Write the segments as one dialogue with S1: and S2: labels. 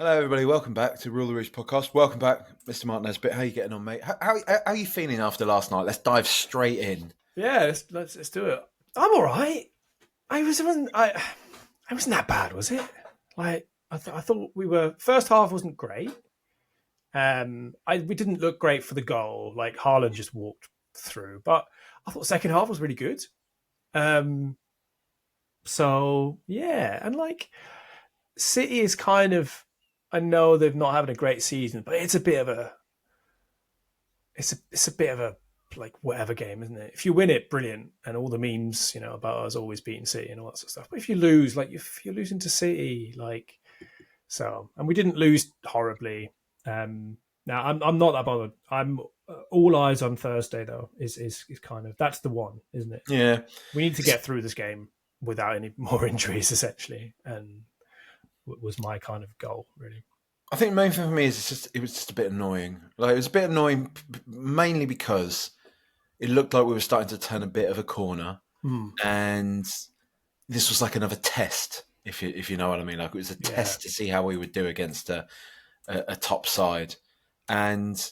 S1: Hello, everybody. Welcome back to Rule the Roost podcast. Welcome back, Mr. Mark Nesbit. How are you getting on, mate? How are you feeling after last night? Let's dive straight in.
S2: Yeah, let's do it. I'm all right. I wasn't that bad, was it? Like I thought we were. First half wasn't great. We didn't look great for the goal. Like Haaland just walked through, but I thought second half was really good. Um, so yeah, and like City is kind of. I know they've not having a great season, but it's a bit of a. It's a bit of a like whatever game, isn't it? If you win it, brilliant, and all the memes, about us always beating City and all that sort of stuff. But if you lose, like if you're losing to City, and we didn't lose horribly. Now I'm not that bothered. I'm all eyes on Thursday though. Is kind of that's the one, isn't it?
S1: Yeah,
S2: we need to get through this game without any more injuries, essentially, and was my kind of goal really.
S1: I think the main thing for me is it was just a bit annoying. Like it was a bit annoying, mainly because it looked like we were starting to turn a bit of a corner, and this was like another test, if you know what I mean. Like it was a test to see how we would do against a top side, and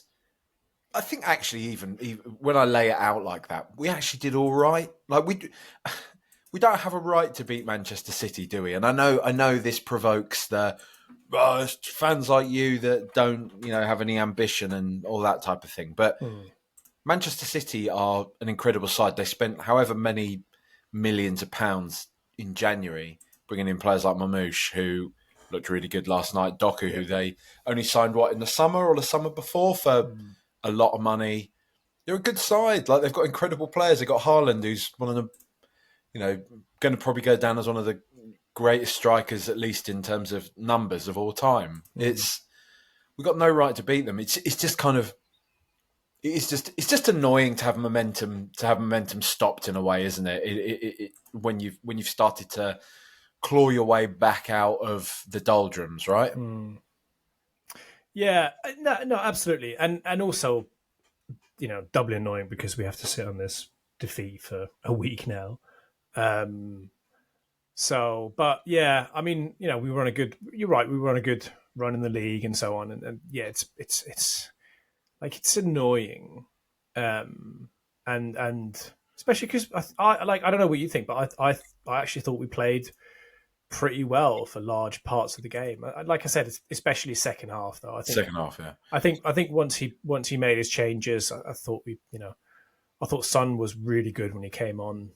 S1: I think actually even when I lay it out like that, we actually did all right. Like we don't have a right to beat Manchester City, do we? And I know this provokes the fans like you that don't have any ambition and all that type of thing, but. Manchester City are an incredible side. They spent however many millions of pounds in January bringing in players like Mamouche, who looked really good last night, Doku, who they only signed, in the summer or the summer before for a lot of money. They're a good side. Like they've got incredible players. They've got Haaland, who's one of them, going to probably go down as one of the greatest strikers, at least in terms of numbers of all time. We've got no right to beat them. It's just kind of... It's just annoying to have momentum stopped in a way, isn't it? When you've started to claw your way back out of the doldrums, right?
S2: Yeah, no, absolutely, and also, doubly annoying because we have to sit on this defeat for a week now. But yeah, I mean, we were on a good. You're right, we were on a good run in the league and so on, and yeah, it's like it's annoying, and especially because I don't know what you think, but I actually thought we played pretty well for large parts of the game. Like I said, especially second half though. I think
S1: Second half, yeah.
S2: I think once he made his changes, I thought I thought Son was really good when he came on.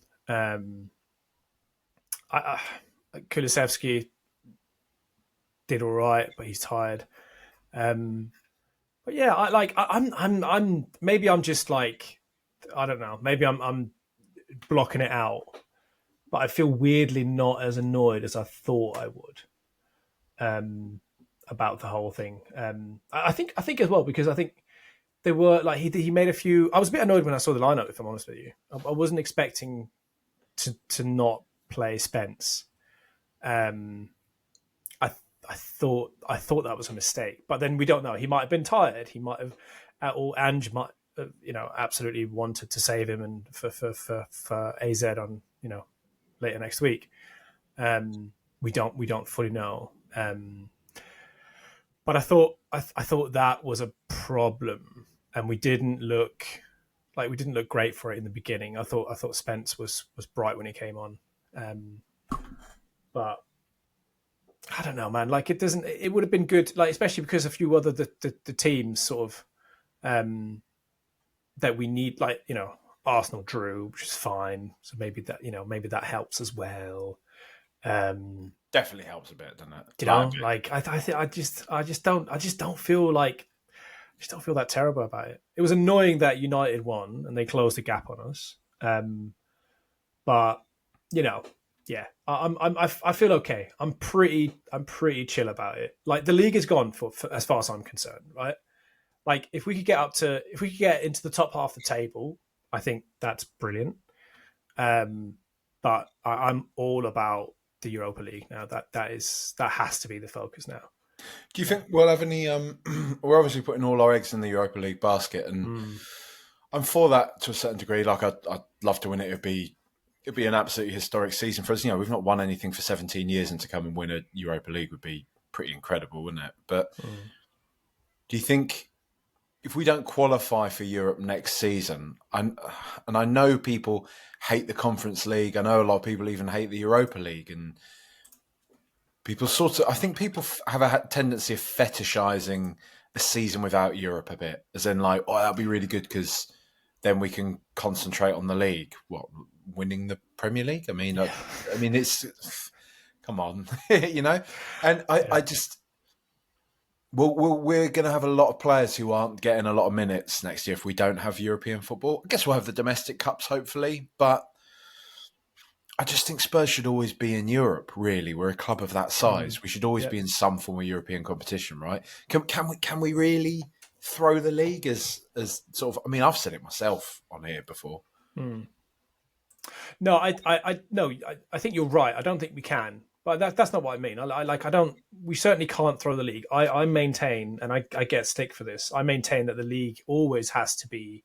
S2: Kulusevski did all right, but he's tired. But yeah, I'm maybe I'm just like, I don't know, maybe I'm blocking it out, but I feel weirdly not as annoyed as I thought I would about the whole thing. I think as well because I think they were like he made a few. I was a bit annoyed when I saw the lineup. If I'm honest with you, I wasn't expecting to not play Spence. I thought that was a mistake, but then we don't know. He might have been tired. He might have, or Ange might, absolutely wanted to save him and for AZ on later next week. We don't fully know. But I thought that was a problem, and we didn't look great for it in the beginning. I thought Spence was bright when he came on, but. I don't know, man. Like it would have been good, like especially because a few other the teams sort of that we need, like Arsenal drew, which is fine. So maybe that helps as well.
S1: Definitely helps a bit, doesn't it?
S2: I just don't feel that terrible about it. It was annoying that United won and they closed the gap on us. But yeah, I feel okay. I'm pretty chill about it. Like the league is gone for as far as I'm concerned, right? Like if we could get into the top half of the table, I think that's brilliant. But I'm all about the Europa League now. That has to be the focus now.
S1: Do you think we'll have any? We're obviously putting all our eggs in the Europa League basket, and I'm for that to a certain degree. Like I'd love to win it. It'd be an absolutely historic season for us. We've not won anything for 17 years, and to come and win a Europa League would be pretty incredible, wouldn't it? But do you think if we don't qualify for Europe next season, and I know people hate the Conference League, I know a lot of people even hate the Europa League, and people I think people have a tendency of fetishizing a season without Europe a bit, as in like, oh, that'll be really good because then we can concentrate on the league. What, winning the Premier League? I mean, it's come on, you know. And I just, we're going to have a lot of players who aren't getting a lot of minutes next year if we don't have European football. I guess we'll have the domestic cups, hopefully, but I just think Spurs should always be in Europe, really. We're a club of that size. We should always be in some form of European competition, right? Can we really throw the league as sort of... I mean, I've said it myself on here before.
S2: No, I think you're right. I don't think we can. But that's not what I mean. We certainly can't throw the league. I maintain, and I get stick for this, I maintain that the league always has to be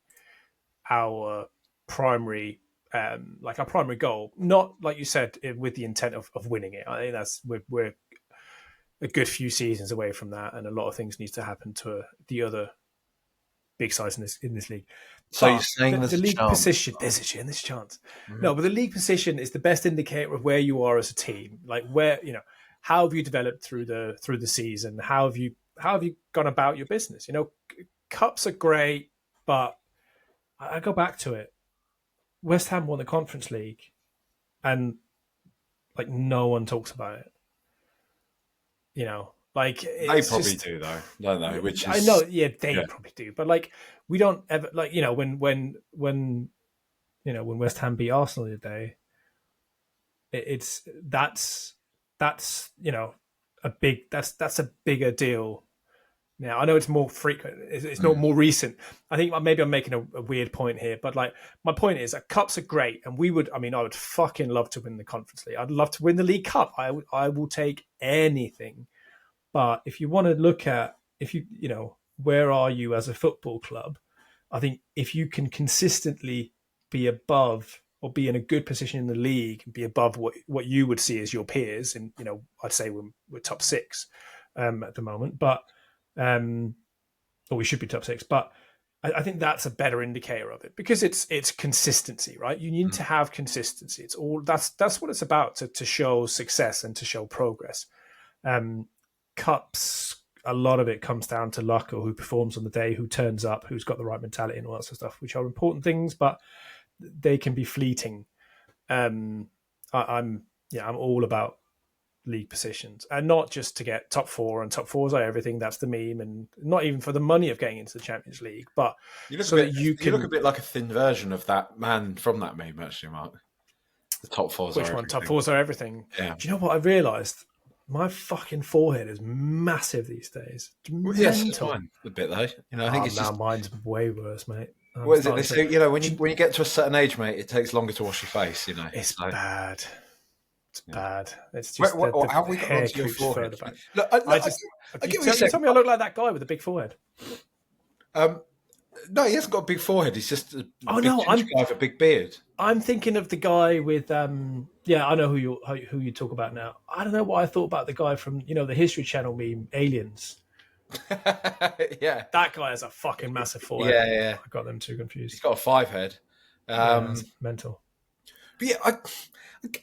S2: our primary our primary goal, not like you said with the intent of winning it. I think we're a good few seasons away from that, and a lot of things need to happen to the other big sides in this league.
S1: So you're saying
S2: the league position, there's a chance. No, but the league position is the best indicator of where you are as a team. Like where, how have you developed through the season? How have you gone about your business? Cups are great, but I go back to it. West Ham won the Conference League, and like no one talks about it. They
S1: probably do though, don't they? Which is,
S2: I know, they probably do, but like we don't ever when West Ham beat Arsenal the other day, that's a bigger deal. Now I know it's more frequent. It's not more recent. I think maybe I'm making a weird point here, but like my point is that cups are great, and I would fucking love to win the Conference League. I'd love to win the League Cup. I will take anything. But if you want to look at where are you as a football club, I think if you can consistently be above or be in a good position in the league and be above what you would see as your peers, and I'd say we're top six at the moment, but. Or we should be top six, but I think that's a better indicator of it because it's consistency, right? You need to have consistency. It's all that's what it's about to show success and to show progress. Cups, a lot of it comes down to luck or who performs on the day, who turns up, who's got the right mentality and all that sort of stuff, which are important things, but they can be fleeting. I'm all about league positions, and not just to get top four, and top fours are everything. That's the meme, and not even for the money of getting into the Champions League, but
S1: you look a bit like a thin version of that man from that meme, actually, Mark. The top fours.
S2: Which one? Top fours are everything. Yeah. Do you know what I realised? My fucking forehead is massive these days.
S1: Yes, it's mine a bit though. I think it's
S2: mine's way worse, mate.
S1: What is it? They say, when you get to a certain age, mate, it takes longer to wash your face.
S2: It's bad. It's bad. It's just
S1: how we got onto your forehead? Look,
S2: I get what you're saying. Tell me I look like that guy with a big forehead.
S1: No, he hasn't got a big forehead. He's just a
S2: I'm
S1: guy with a big beard.
S2: I'm thinking of the guy with I know who you talk about now. I don't know what I thought about the guy from the History Channel meme Aliens.
S1: Yeah,
S2: that guy has a fucking massive forehead.
S1: Yeah. I
S2: got them too confused.
S1: He's got a 5 head.
S2: Mental.
S1: But yeah,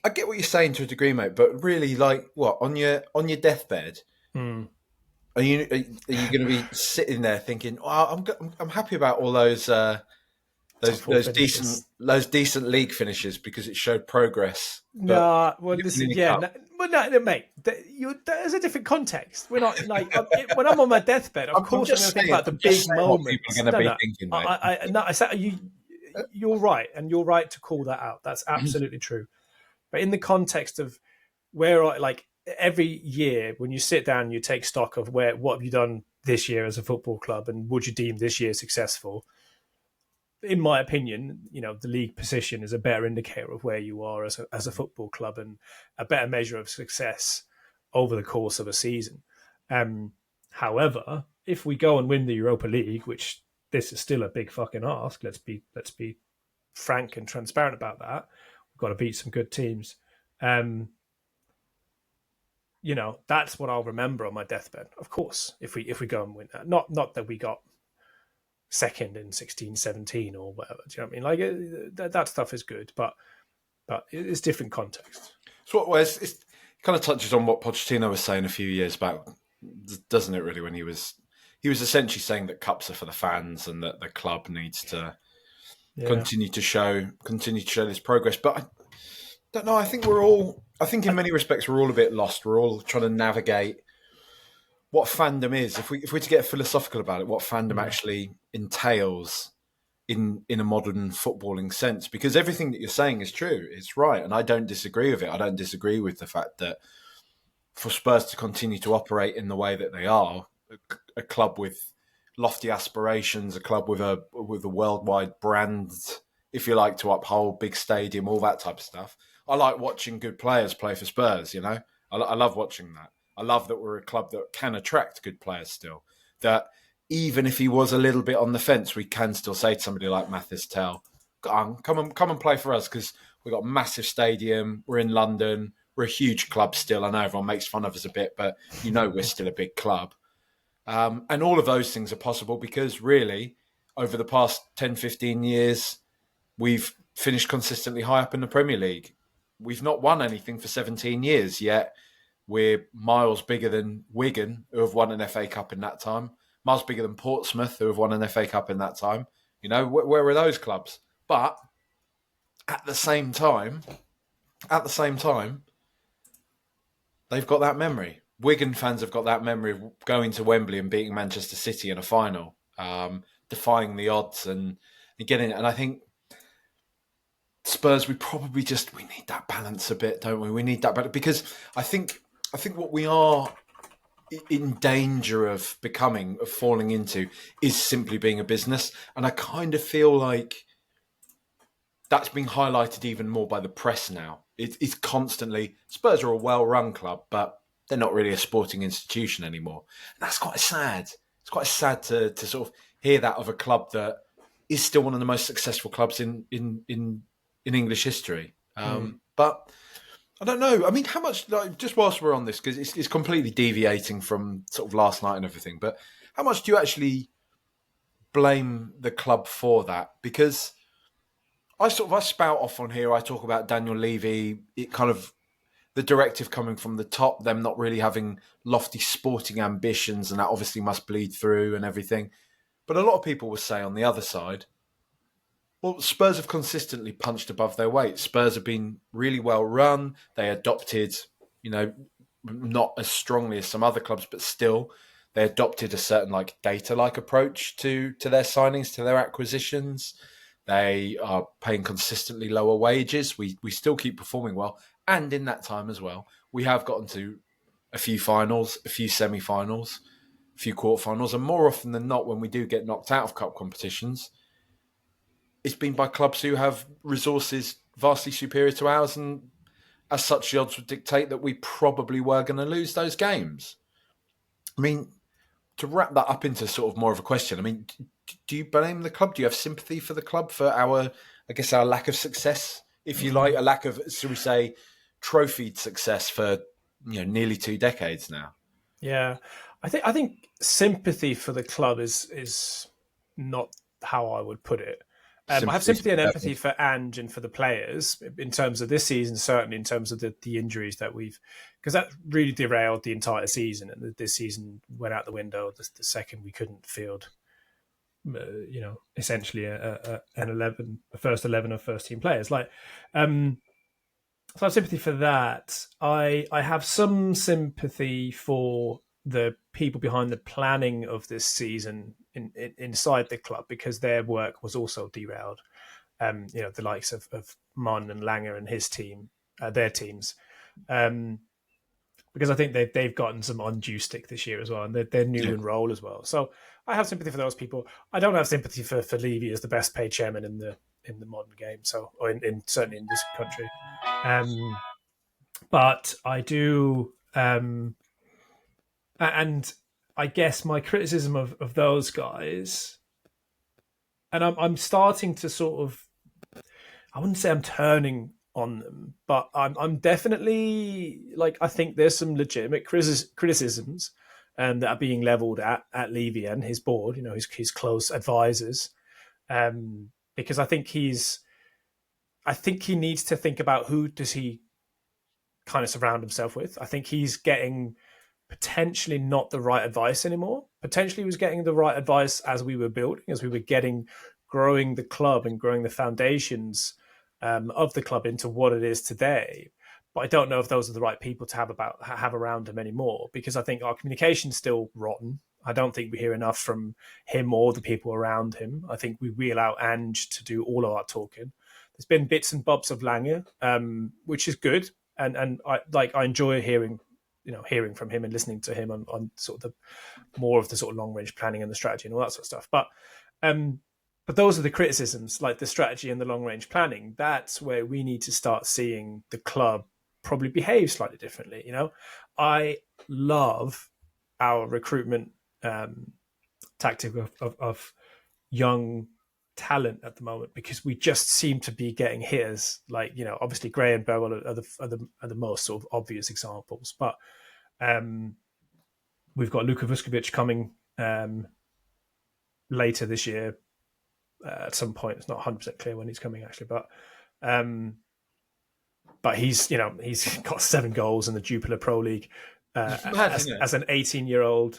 S1: I get what you're saying to a degree, mate. But really, like, what on your deathbed? Are you going to be sitting there thinking, "Oh, I'm happy about all those decent league finishes because it showed progress."
S2: No, well, listen, mate. There's a different context. We're not like when I'm on my deathbed. Of course, I'm going to think about the big moments.
S1: People are going to be thinking, mate.
S2: I said you're right, and you're right to call that out. That's absolutely true. But in the context of every year when you sit down and you take stock of what have you done this year as a football club and would you deem this year successful, in my opinion, the league position is a better indicator of where you are as a football club and a better measure of success over the course of a season. However, if we go and win the Europa League, which this is still a big fucking ask, let's be frank and transparent about that. We've got to beat some good teams. that's what I'll remember on my deathbed. Of course, if we go and win that, not that we got second in 16, 17 or whatever. Do you know what I mean? Like that stuff is good, but it's different context.
S1: So it kind of touches on what Pochettino was saying a few years back, doesn't it? Really, when he was essentially saying that cups are for the fans and that the club needs to continue to show this progress. But I don't know. I think in many respects we're all a bit lost. We're all trying to navigate what fandom is. If we're to get philosophical about it, what fandom actually entails in a modern footballing sense, because everything that you're saying is true. It's right, and I don't disagree with it. I don't disagree with the fact that for Spurs to continue to operate in the way that they are, a club with lofty aspirations, a club with a worldwide brand, if you like, to uphold, big stadium, all that type of stuff. I like watching good players play for Spurs. I love watching that. I love that we're a club that can attract good players still. That even if he was a little bit on the fence, we can still say to somebody like Mathis Tell, come and play for us, because we've got a massive stadium. We're in London. We're a huge club still. I know everyone makes fun of us a bit, but we're still a big club. And all of those things are possible because really, over the past 10, 15 years, we've finished consistently high up in the Premier League. We've not won anything for 17 years, yet we're miles bigger than Wigan, who have won an FA Cup in that time, miles bigger than Portsmouth, who have won an FA Cup in that time. Where are those clubs? But at the same time, they've got that memory. Wigan fans have got that memory of going to Wembley and beating Manchester City in a final, defying the odds and getting it. And I think Spurs, we need that balance a bit, don't we? We need that balance because I think what we are in danger of falling into, is simply being a business. And I kind of feel like that's being highlighted even more by the press now. It's constantly, Spurs are a well-run club, but they're not really a sporting institution anymore. And that's quite sad. It's quite sad to sort of hear that of a club that is still one of the most successful clubs in English history. But I don't know. I mean, how much, just whilst we're on this, because it's completely deviating from sort of last night and everything, but how much do you actually blame the club for that? Because I spout off on here. I talk about Daniel Levy, it kind of the directive coming from the top, them not really having lofty sporting ambitions, and that obviously must bleed through and everything. But a lot of people will say on the other side, well, Spurs have consistently punched above their weight. Spurs have been really well run. They adopted, not as strongly as some other clubs, but still, they adopted a certain data-like approach to their signings, to their acquisitions. They are paying consistently lower wages. We still keep performing well. And in that time as well, we have gotten to a few finals, a few semi-finals, a few quarterfinals. And more often than not, when we do get knocked out of cup competitions, it's been by clubs who have resources vastly superior to ours. And as such, the odds would dictate that we probably were going to lose those games. I mean, to wrap that up into sort of more of a question, I mean, do you blame the club? Do you have sympathy for the club for our lack of success, if you like, a lack of, shall we say, trophied success for nearly 2 decades now?
S2: Yeah, I think sympathy for the club is not how I would put it. I have sympathy and empathy for Ange and for the players in terms of this season, certainly in terms of the injuries that because that really derailed the entire season, and this season went out the window the second we couldn't field, essentially a first 11 of first team players. So I have sympathy for that. I have some sympathy for the people behind the planning of this season inside the club, because their work was also derailed. The likes of Mon and Langer and his team, their teams, because I think they've gotten some undue stick this year as well, and they're new in role as well. So I have sympathy for those people. I don't have sympathy for Levy as the best paid chairman in the modern game. So, or certainly in this country. But I do, and I guess my criticism of those guys, and I'm starting to sort of, I wouldn't say I'm turning on them, but I'm definitely like, I think there's some legitimate criticisms that are being leveled at Levy and his board, his close advisors, because I think he needs to think about who does he kind of surround himself with. I think he's getting potentially not the right advice anymore. Potentially he was getting the right advice as we were building, as we were growing the club and growing the foundations of the club into what it is today. But I don't know if those are the right people to have around him anymore, because I think our communication's still rotten. I don't think we hear enough from him or the people around him. I think we allow Ange to do all of our talking. There's been bits and bobs of Lange, which is good, and I enjoy hearing from him and listening to him on sort of the more of the sort of long range planning and the strategy and all that sort of stuff. But those are the criticisms, like the strategy and the long range planning. That's where we need to start seeing the club probably behave slightly differently. I love our recruitment tactic of young talent at the moment, because we just seem to be getting hitters. Like, obviously Gray and Burwell are the most sort of obvious examples, but we've got Luka Vuskovic coming later this year at some point. It's not 100% clear when he's coming actually, but he's got 7 goals in the Jupiler Pro League as an 18-year-old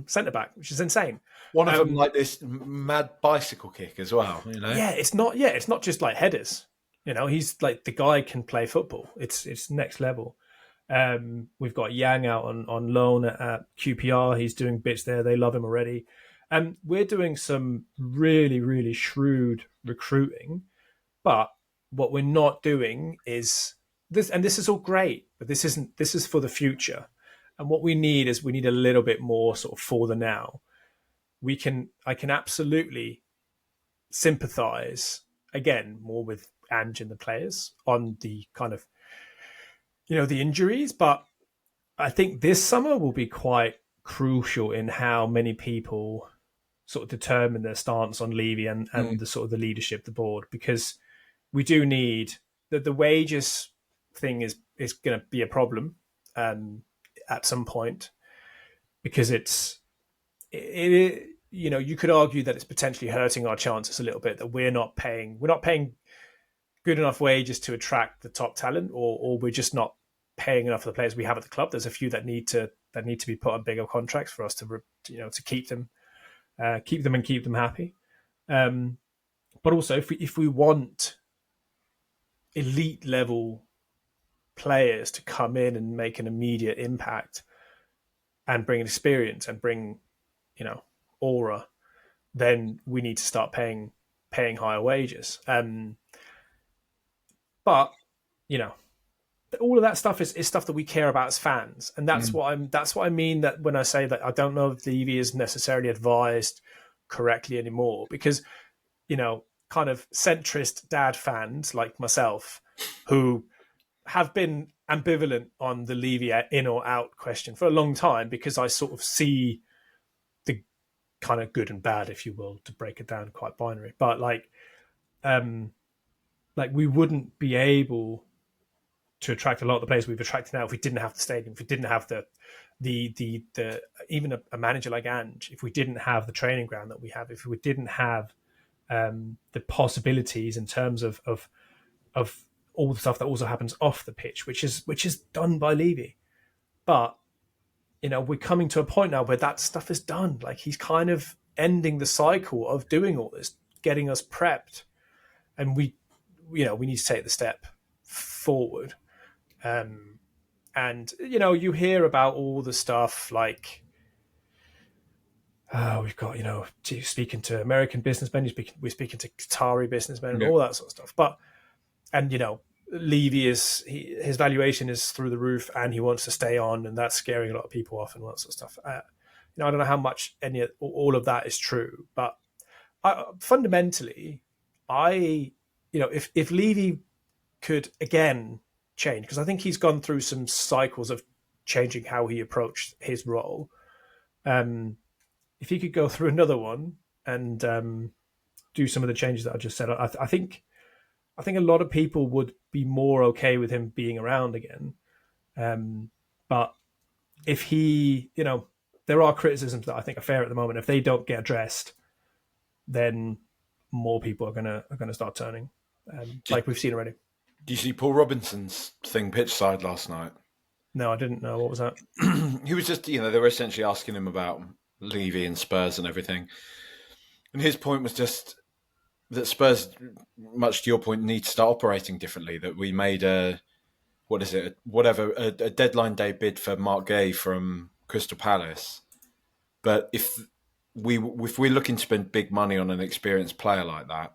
S2: centre back, which is insane.
S1: One of them like this mad bicycle kick as well.
S2: Yeah, it's not just like headers. He's like, the guy can play football. It's next level. We've got Yang out on loan at QPR. He's doing bits there. They love him already. And we're doing some really, really shrewd recruiting. But what we're not doing is this, and this is all great, but this is for the future. And what we need is a little bit more sort of for the now. I can absolutely sympathize again more with Ange and the players on the kind of, the injuries, but I think this summer will be quite crucial in how many people sort of determine their stance on Levy and the sort of the leadership, the board, because we do need the wages thing is going to be a problem at some point, because you could argue that it's potentially hurting our chances a little bit, that we're not paying good enough wages to attract the top talent, or we're just not paying enough for the players we have at the club. There's a few that need to be put on bigger contracts for us to keep them and keep them happy. But also, if we want elite level players to come in and make an immediate impact and bring experience and bring aura, then we need to start paying higher wages. But all of that stuff is stuff that we care about as fans, and that's what I mean that when I say that I don't know if Levy is necessarily advised correctly anymore, because kind of centrist dad fans like myself who have been ambivalent on the Levy in or out question for a long time, because I sort of see the kind of good and bad, if you will, to break it down quite binary. But like we wouldn't be able to attract a lot of the players we've attracted now if we didn't have the stadium, if we didn't have the even a manager like Ange, if we didn't have the training ground that we have, if we didn't have the possibilities in terms of all the stuff that also happens off the pitch, which is done by Levy. But we're coming to a point now where that stuff is done. Like, he's kind of ending the cycle of doing all this, getting us prepped, and we need to take the step forward. And you hear about all the stuff like we've got speaking to American businessmen, we're speaking to Qatari businessmen and all that sort of stuff. But Levy his valuation is through the roof, and he wants to stay on, and that's scaring a lot of people off and all that sort of stuff. I don't know how much all of that is true, but fundamentally, if Levy could again change, because I think he's gone through some cycles of changing how he approached his role. If he could go through another one and do some of the changes that I just said, I think a lot of people would be more okay with him being around again. But if he, there are criticisms that I think are fair at the moment. If they don't get addressed, then more people are gonna start turning, like we've seen already.
S1: Do you see Paul Robinson's thing pitch side last night?
S2: No, I didn't know. What was that?
S1: He was just, they were essentially asking him about Levy and Spurs and everything. And his point was just that Spurs, much to your point, need to start operating differently. That we made a deadline day bid for Mark Gay from Crystal Palace. But if we're looking to spend big money on an experienced player like that,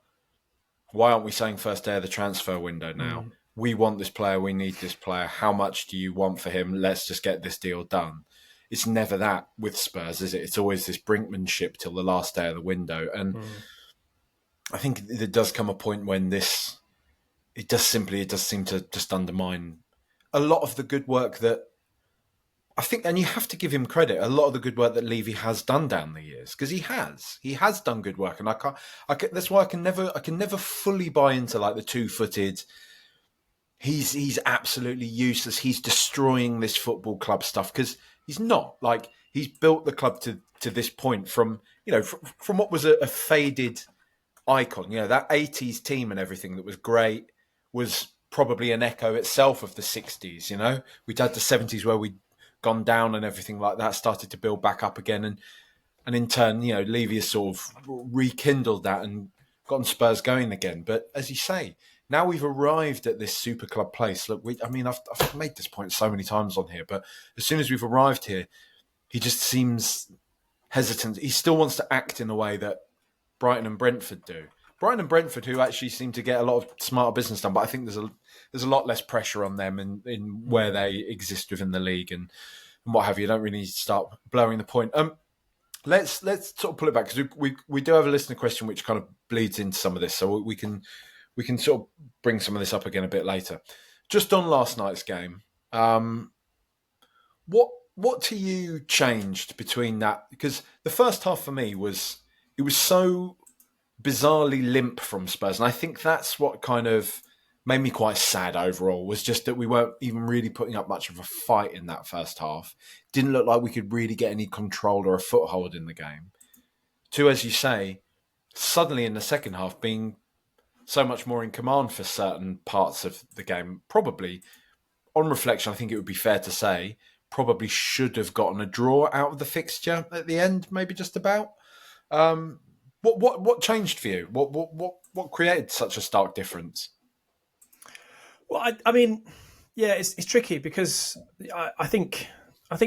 S1: why aren't we saying first day of the transfer window now? We want this player, we need this player. How much do you want for him? Let's just get this deal done. It's never that with Spurs, is it? It's always this brinkmanship till the last day of the window. And I think there does come a point when it does seem to just undermine a lot of the good work that I think, and you have to give him credit, a lot of the good work that Levy has done down the years, because he has done good work. And that's why I can never fully buy into like the 2-footed, he's absolutely useless, he's destroying this football club stuff, because he's not. Like, he's built the club to this point from what was a faded icon. That 80s team and everything that was great was probably an echo itself of the 60s. We'd had the 70s where we'd gone down and everything like that, started to build back up again, and in turn, Levy has sort of rekindled that and gotten Spurs going again. But as you say, now we've arrived at this super club place. Look, I've made this point so many times on here, but as soon as we've arrived here, he just seems hesitant. He still wants to act in a way that Brighton and Brentford do. Brighton and Brentford, who actually seem to get a lot of smarter business done, but I think there's a lot less pressure on them in where they exist within the league and what have you. You don't really need to start blowing the point. Let's sort of pull it back, because we do have a listener question which kind of bleeds into some of this, so we can sort of bring some of this up again a bit later. Just on last night's game, what to you changed between that? Because the first half for me was so bizarrely limp from Spurs, and I think that's what kind of made me quite sad overall, was just that we weren't even really putting up much of a fight in that first half. Didn't look like we could really get any control or a foothold in the game. To, as you say, suddenly in the second half being so much more in command for certain parts of the game. Probably, on reflection, I think it would be fair to say, probably should have gotten a draw out of the fixture at the end, maybe just about. What changed for you? What created such a stark difference?
S2: Well, I mean, yeah, it's tricky, because I think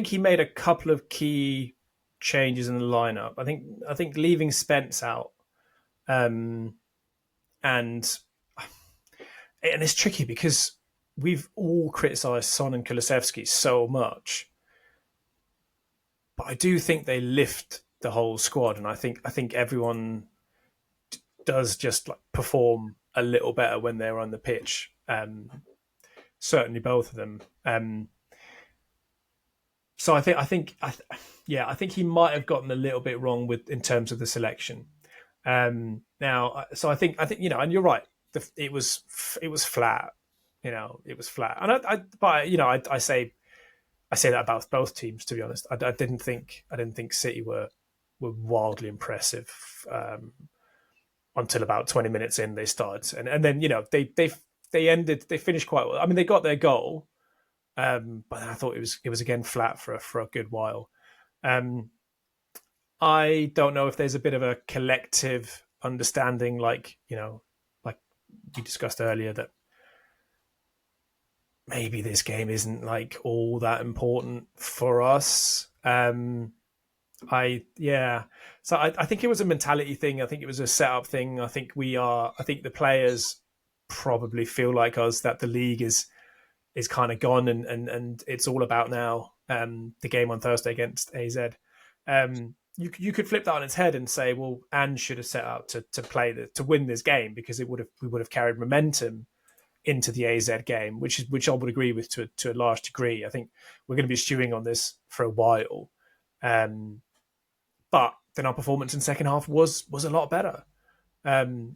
S2: he made a couple of key changes in the lineup. I think leaving Spence out, and it's tricky because we've all criticised Son and Kulusevski so much, but I do think they lift the whole squad, and I think everyone does just like perform a little better when they're on the pitch. Certainly both of them. So I think he might have gotten a little bit wrong in terms of the selection. Now, so I think and you're right. It was flat. It was flat. And I say that about both teams. To be honest, I didn't think City were wildly impressive until about 20 minutes in. They started, and then they finished quite well. I mean, they got their goal, but I thought it was again flat for a good while. I don't know if there's a bit of a collective understanding, like we discussed earlier, that maybe this game isn't like all that important for us. So I think it was a mentality thing. I think it was a setup thing. I think the players probably feel like us, that the league is kind of gone, and it's all about now the game on Thursday against AZ. You could flip that on its head and say, well, Ange should have set out to win this game, because we would have carried momentum into the AZ game, which I would agree with to a large degree. I think we're going to be stewing on this for a while, but then our performance in second half was a lot better.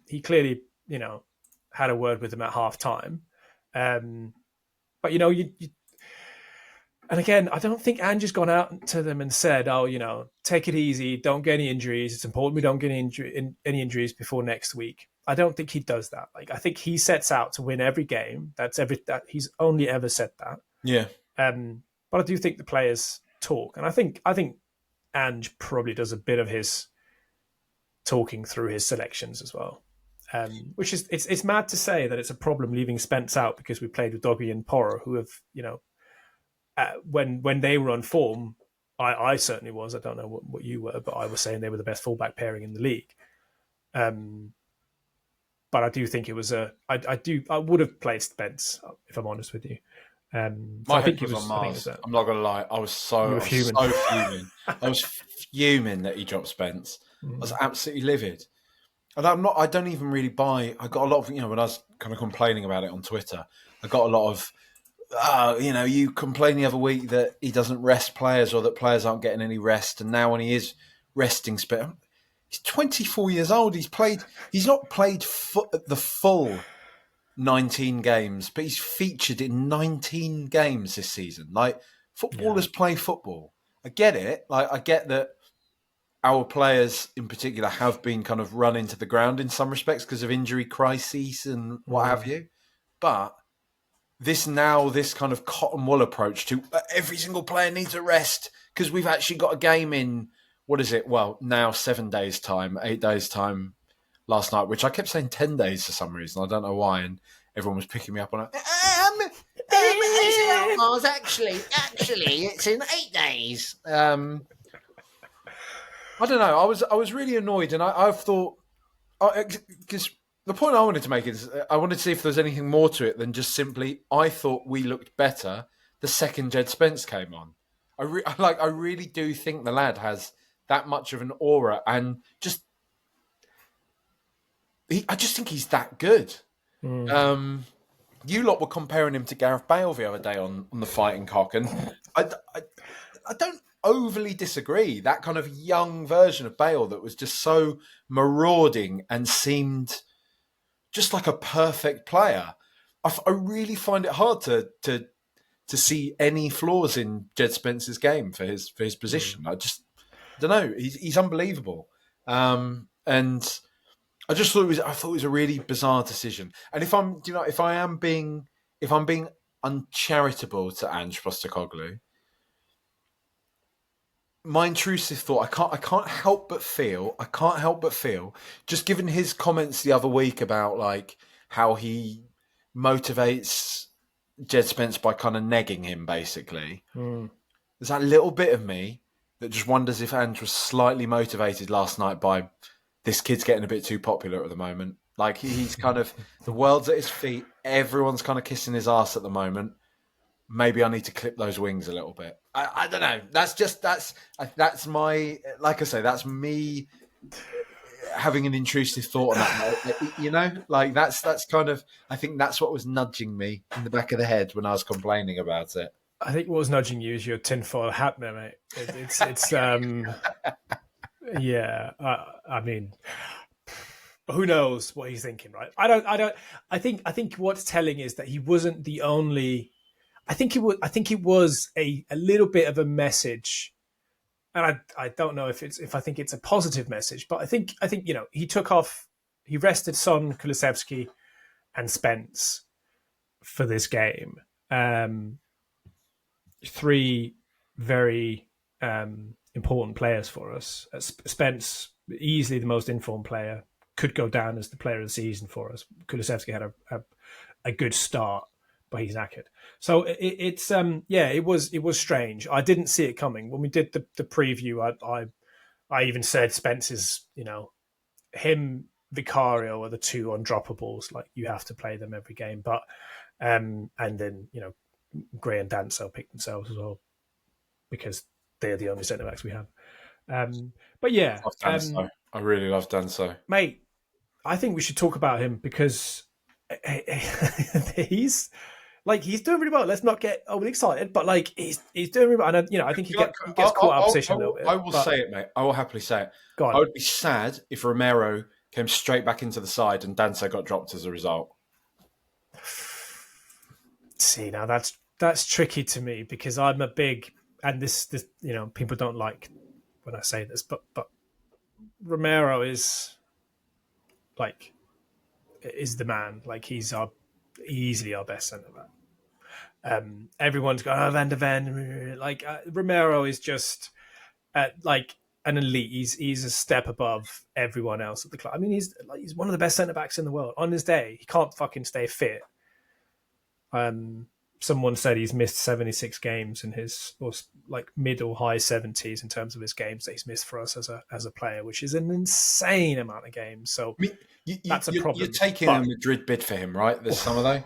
S2: He clearly had a word with him at half time, But you and again, I don't think Ange's gone out to them and said, "Oh, take it easy, don't get any injuries. It's important we don't get any injuries before next week." I don't think he does that. Like, I think he sets out to win every game. That he's only ever said that.
S1: Yeah.
S2: But I do think the players talk, and I think Ange probably does a bit of his talking through his selections as well. Which is it's mad to say that it's a problem leaving Spence out because we played with Doggy and Porro, who have when they were on form, I certainly was. I don't know what you were, but I was saying they were the best fullback pairing in the league. But I do think it was I would have played Spence if I'm honest with you.
S1: My head was on Mars. I'm not gonna lie. I was so fuming. I was fuming that he dropped Spence. I was absolutely livid. And I don't even really buy. I got a lot of, when I was kind of complaining about it on Twitter, I got a lot of, you complained the other week that he doesn't rest players or that players aren't getting any rest. And now when he is resting, he's 24 years old. He's not played the full 19 games, but he's featured in 19 games this season. Like, footballers play football. I get it. Like, I get that our players in particular have been kind of run into the ground in some respects because of injury crises and what have you. But this kind of cotton wool approach to every single player needs a rest because we've actually got a game in, what is it? Well, now 7 days time, 8 days time last night, which I kept saying 10 days for some reason. I don't know why. And everyone was picking me up on it. Actually, it's in 8 days. I don't know. I was really annoyed, and I've thought, because the point I wanted to make is I wanted to see if there's anything more to it than just simply I thought we looked better the second Djed Spence came on. I really do think the lad has that much of an aura, and I just think he's that good. You lot were comparing him to Gareth Bale the other day on the Fighting Cock, and I don't overly disagree. That kind of young version of Bale that was just so marauding and seemed just like a perfect player. I really find it hard to see any flaws in Djed Spence's game for his position. I don't know. He's unbelievable, and I just thought it was a really bizarre decision. And if I'm being uncharitable to Ange Postecoglou, my intrusive thought, I can't help but feel, just given his comments the other week about like how he motivates Djed Spence by kind of negging him, basically. There's that little bit of me that just wonders if Ange was slightly motivated last night by this kid's getting a bit too popular at the moment. Like, he's kind of, the world's at his feet. Everyone's kind of kissing his ass at the moment. Maybe I need to clip those wings a little bit. I don't know. That's my, like I say, that's me having an intrusive thought on that. Like that's kind of, I think that's what was nudging me in the back of the head when I was complaining about it.
S2: I think what was nudging you is your tinfoil hat there, mate. It's yeah. I mean, who knows what he's thinking, right? I think what's telling is that he wasn't the only. I think it was a little bit of a message, and I don't know if I think it's a positive message, but I think he took off, he rested Son, Kulusevski, and Spence for this game. Three very important players for us. Spence, easily the most informed player, could go down as the player of the season for us. Kulusevski had a good start, but he's knackered. So it was strange. I didn't see it coming when we did the preview. I even said Spence is, him, Vicario are the two undroppables. Like, you have to play them every game. But and then Gray and Danso picked themselves as well because they're the only centre backs we have. But yeah,
S1: I really love Danso,
S2: mate. I think we should talk about him because he's doing really well. Let's not get overly excited, but like he's doing really well. And I think he gets caught out of position a little bit.
S1: I will say it, mate. I will happily say it.
S2: Go on.
S1: I would be sad if Romero came straight back into the side and Danso got dropped as a result.
S2: See, now that's tricky to me because I'm a big, and this people don't like when I say this, but Romero is like is the man. Like he's easily our best centre back. Everyone's going, oh, Van de Ven. Like Romero is just like an elite. He's a step above everyone else at the club. I mean, he's one of the best centre backs in the world. On his day, he can't fucking stay fit. Someone said he's missed 76 games in his or like mid or high 70s in terms of his games that he's missed for us as a player, which is an insane amount of games. So
S1: I mean,
S2: that's a problem.
S1: You're taking a Madrid bid for him, right? This summer, though.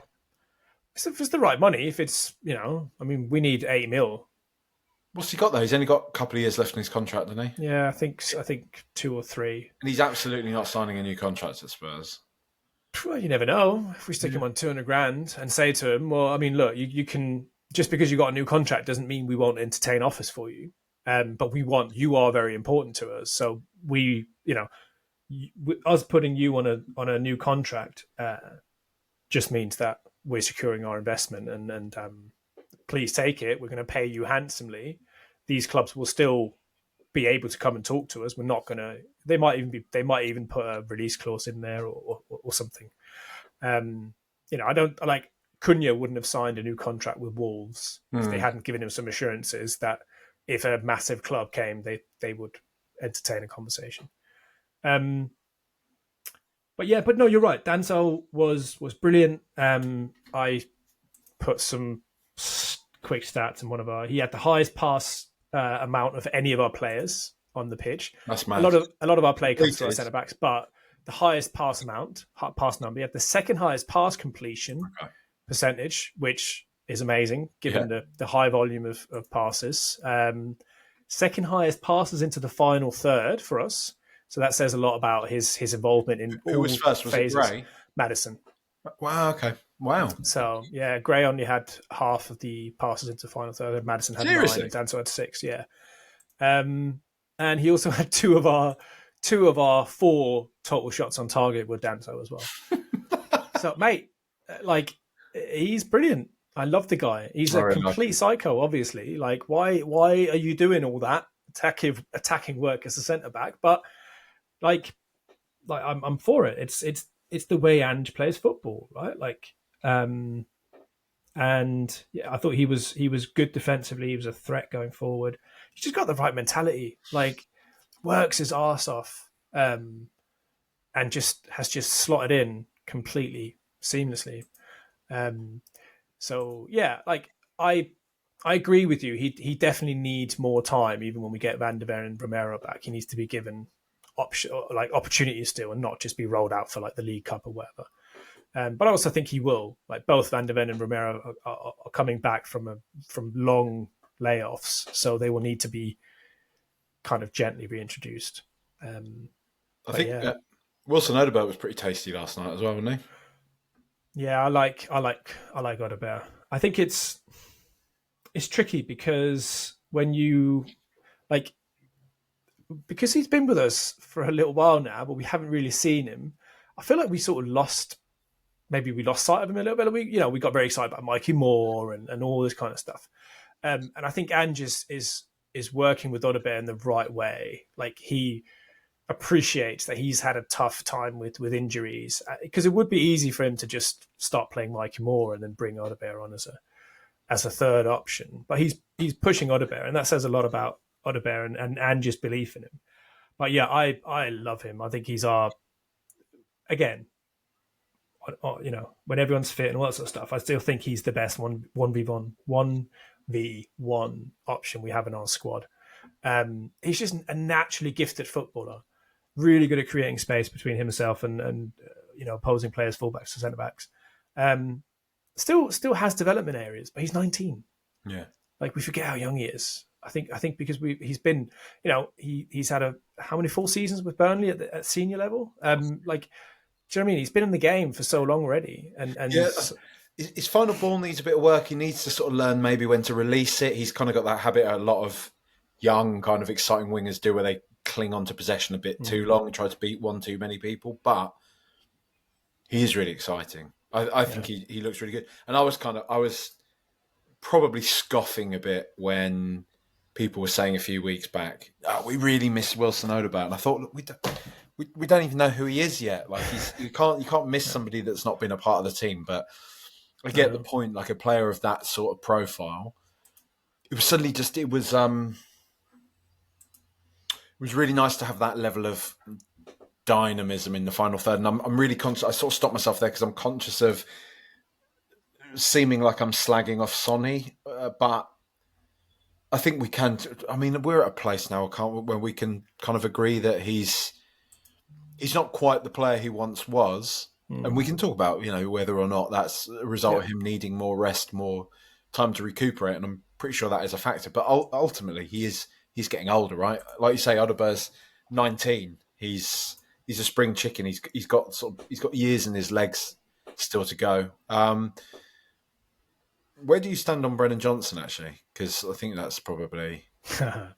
S2: If it's the right money, if it's I mean, we need 8 mil.
S1: What's he got though? He's only got a couple of years left in his contract, hasn't he?
S2: Yeah, I think 2 or 3.
S1: And he's absolutely not signing a new contract at Spurs.
S2: Well, you never know. If we stick him on 200 grand and say to him, well, I mean, look, you can, just because you got a new contract doesn't mean we won't entertain offers for you. But you are very important to us. So us putting you on a new contract just means that we're securing our investment and please take it. We're going to pay you handsomely. These clubs will still be able to come and talk to us. We're not going to. They might even put a release clause in there or something. I don't like Cunha wouldn't have signed a new contract with Wolves if they hadn't given him some assurances that if a massive club came, they would entertain a conversation. But no, you're right. Danso was brilliant. I put some quick stats in one of he had the highest pass amount of any of our players on the pitch.
S1: That's mad.
S2: A lot of our play comes through our centre backs, but the highest pass number. He had the second highest pass completion percentage, which is amazing given the high volume of passes. Second highest passes into the final third for us. So that says a lot about his involvement in all phases. Who was first? Was it Gray? Maddison.
S1: Wow. Okay. Wow.
S2: So yeah, Gray only had half of the passes into the final third. Maddison had 9, and Danso had 6. Yeah. And he also had two of our 4 total shots on target were Danso as well. So mate, like he's brilliant. I love the guy. He's a complete psycho, obviously. Like why are you doing all that attacking work as a centre back? But like I'm for it. It's the way Ange plays football, right? Like and yeah, I thought he was good defensively. He was a threat going forward. He's just got the right mentality. Like works his arse off, and has slotted in completely seamlessly. So yeah, like I agree with you. He definitely needs more time. Even when we get Van de Ven and Romero back, he needs to be given opportunities still, and not just be rolled out for like the League Cup or whatever. But I also think he will. Like both Van de Ven and Romero are coming back from long layoffs, so they will need to be kind of gently reintroduced.
S1: I think Wilson Odobert was pretty tasty last night as well, wasn't he?
S2: Yeah, I like Odobert. I think it's tricky because when you like, because he's been with us for a little while now, but we haven't really seen him. I feel like we sort of lost sight of him a little bit. We got very excited about Mikey Moore and all this kind of stuff. And I think Ange is working with Odobert in the right way. Like he appreciates that he's had a tough time with injuries, because it would be easy for him to just start playing Mikey Moore and then bring Odobert on as a third option. But he's pushing Odobert, and that says a lot about Odobert and Ange's belief in him. But yeah, I love him. I think he's again, when everyone's fit and all that sort of stuff, I still think he's the best 1v1 option we have in our squad. He's just a naturally gifted footballer, really good at creating space between himself and opposing players, fullbacks to centre backs. Still has development areas, but he's 19.
S1: Yeah, like
S2: we forget how young he is. I think because he's been, he's had how many full seasons with Burnley at senior level? Do you know what I mean? He's been in the game for so long already, and
S1: yeah, his final ball needs a bit of work. He needs to sort of learn maybe when to release it. He's kind of got that habit a lot of young, kind of exciting wingers do, where they cling on to possession a bit too long and try to beat one too many people. But he is really exciting. I think he looks really good. And I was probably scoffing a bit when people were saying a few weeks back, oh, we really miss Wilson Odegaard. And I thought, look, we don't even know who he is yet. Like you can't miss somebody that's not been a part of the team. But I get the point. Like a player of that sort of profile, it was suddenly it was really nice to have that level of dynamism in the final third. And I'm really conscious. I sort of stopped myself there because I'm conscious of seeming like I'm slagging off Sonny, but I think we can. I mean, we're at a place now, where we can kind of agree that he's not quite the player he once was, and we can talk about whether or not that's a result of him needing more rest, more time to recuperate, and I'm pretty sure that is a factor. But ultimately, he's getting older, right? Like you say, Odegaard's 19. He's a spring chicken. He's got years in his legs still to go. Where do you stand on Brennan Johnson, actually? Because I think that's probably
S2: I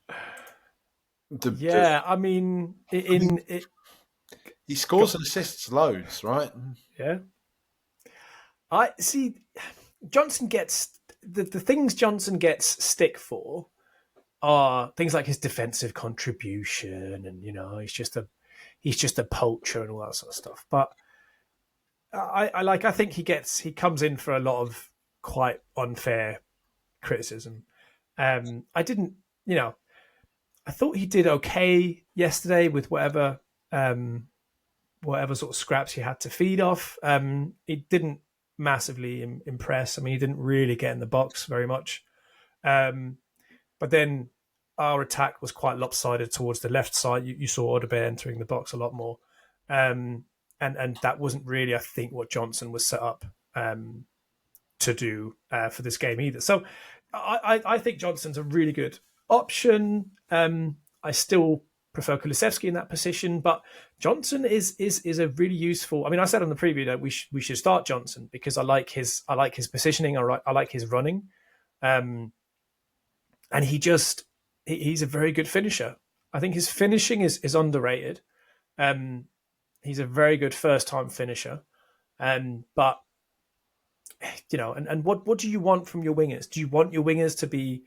S2: mean,
S1: he scores and assists loads, right?
S2: Yeah. I see. Johnson gets the things Johnson gets stick for are things like his defensive contribution, and he's just a poacher and all that sort of stuff. But I think he comes in for a lot of quite unfair criticism. I didn't, I thought he did okay yesterday with whatever sort of scraps he had to feed off. He didn't massively impress. I mean, he didn't really get in the box very much. But then our attack was quite lopsided towards the left side. You saw Odegaard entering the box a lot more. And that wasn't really, I think, what Johnson was set up to do for this game either. So I think Johnson's a really good option. I still prefer Kulusevski in that position, but Johnson is a really useful. I mean, I said on the preview that we should start Johnson because I like his positioning. I like his running, and he's a very good finisher. I think his finishing is underrated. He's a very good first time finisher, but and what do you want from your wingers? Do you want your wingers to be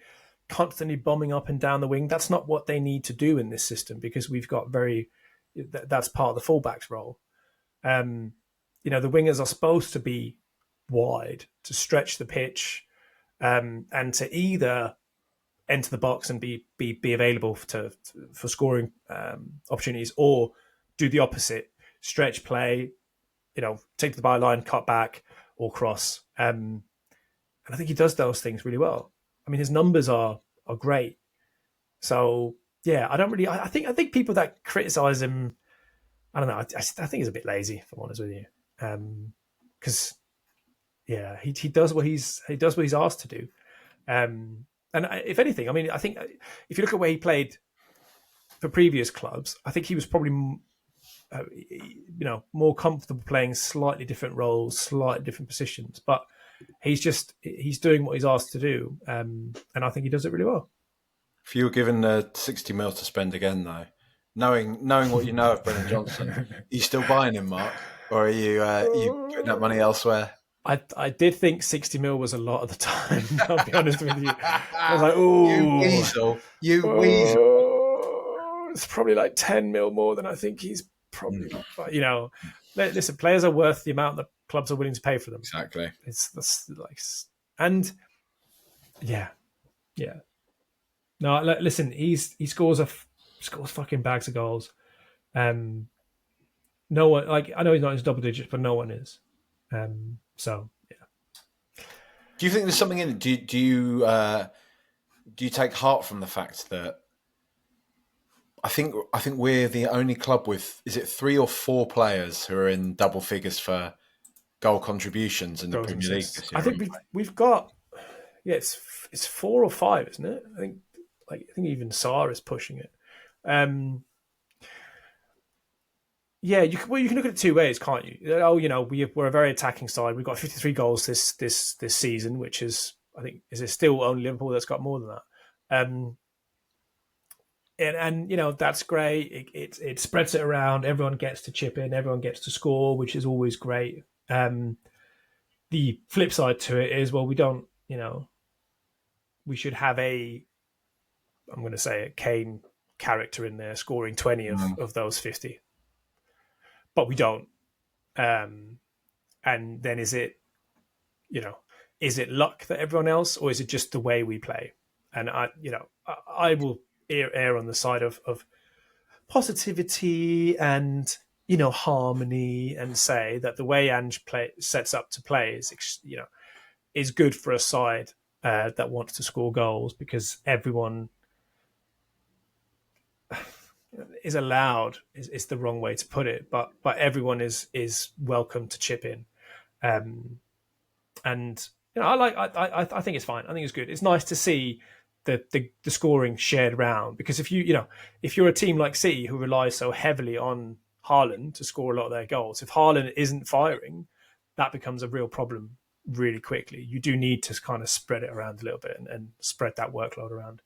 S2: constantly bombing up and down the wing? That's not what they need to do in this system because we've got that's part of the fullback's role. The wingers are supposed to be wide to stretch the pitch, and to either enter the box and be available for scoring opportunities, or do the opposite, stretch play, take to the byline, cut back, or cross. And I think he does those things really well. I mean, his numbers are great. So yeah, I think people that criticize him, I don't know. I think he's a bit lazy, if I'm honest with you. Because he does what he's asked to do. And if anything, I mean, I think if you look at where he played for previous clubs, I think he was probably more comfortable playing slightly different roles, slightly different positions. But he's doing what he's asked to do, and I think he does it really well.
S1: If you were given 60 mil to spend again, though, knowing what you know of Brennan Johnson, are you still buying him, Mark, or are you putting that money elsewhere?
S2: I did think 60 mil was a lot at the time. I'll be honest with you. I was like, "Oh,
S1: you weasel!"
S2: It's probably like 10 mil more than I think he's probably. But listen, players are worth the amount that clubs are willing to pay for them.
S1: Exactly.
S2: Yeah. No, listen, he scores fucking bags of goals. No one, I know he's not in his double digits, but no one is. So yeah.
S1: Do you think there's something in it? Do you take heart from the fact that I think we're the only club with, is it 3 or 4 players who are in double figures for goal contributions in the Premier League this year?
S2: I think we've got it's 4 or 5, isn't it? I think even Sarr is pushing it. You can look at it 2 ways, can't you? We're a very attacking side. We've got 53 goals this season, which is, I think, is it still only Liverpool that's got more than that. And that's great. It spreads it around. Everyone gets to chip in. Everyone gets to score, which is always great. the flip side to it is, well, we don't, we should have I'm going to say a Kane character in there scoring 20 of those 50, but we don't. And then is it luck that everyone else, or is it just the way we play? And I will err on the side of positivity and harmony, and say that the way Ange sets up to play is good for a side that wants to score goals, because everyone is allowed, is the wrong way to put it, but everyone is welcome to chip in. And I think it's fine. I think it's good. It's nice to see the scoring shared around, because if you're a team like City who relies so heavily on Haaland to score a lot of their goals, if Haaland isn't firing, that becomes a real problem really quickly. You do need to kind of spread it around a little bit and spread that workload around.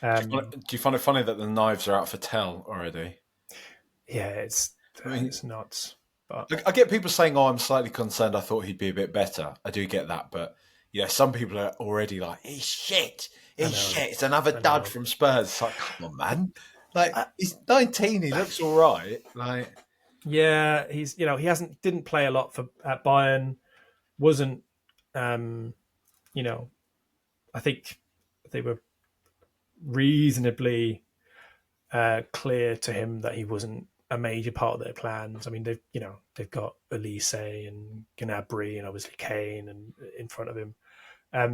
S1: Do you find it funny that the knives are out for Tell already?
S2: Yeah, it's nuts. But
S1: I get people saying, "Oh, I'm slightly concerned. I thought he'd be a bit better." I do get that, but some people are already like, "He's shit. He's shit. It's another dud from Spurs." It's like, come on, man. Like, he's 19. He looks all right. Like,
S2: yeah, he's he didn't play a lot at Bayern. Wasn't I think they were reasonably clear to him that he wasn't a major part of their plans. I mean, they've got Elise and Gnabry and obviously Kane and in front of him.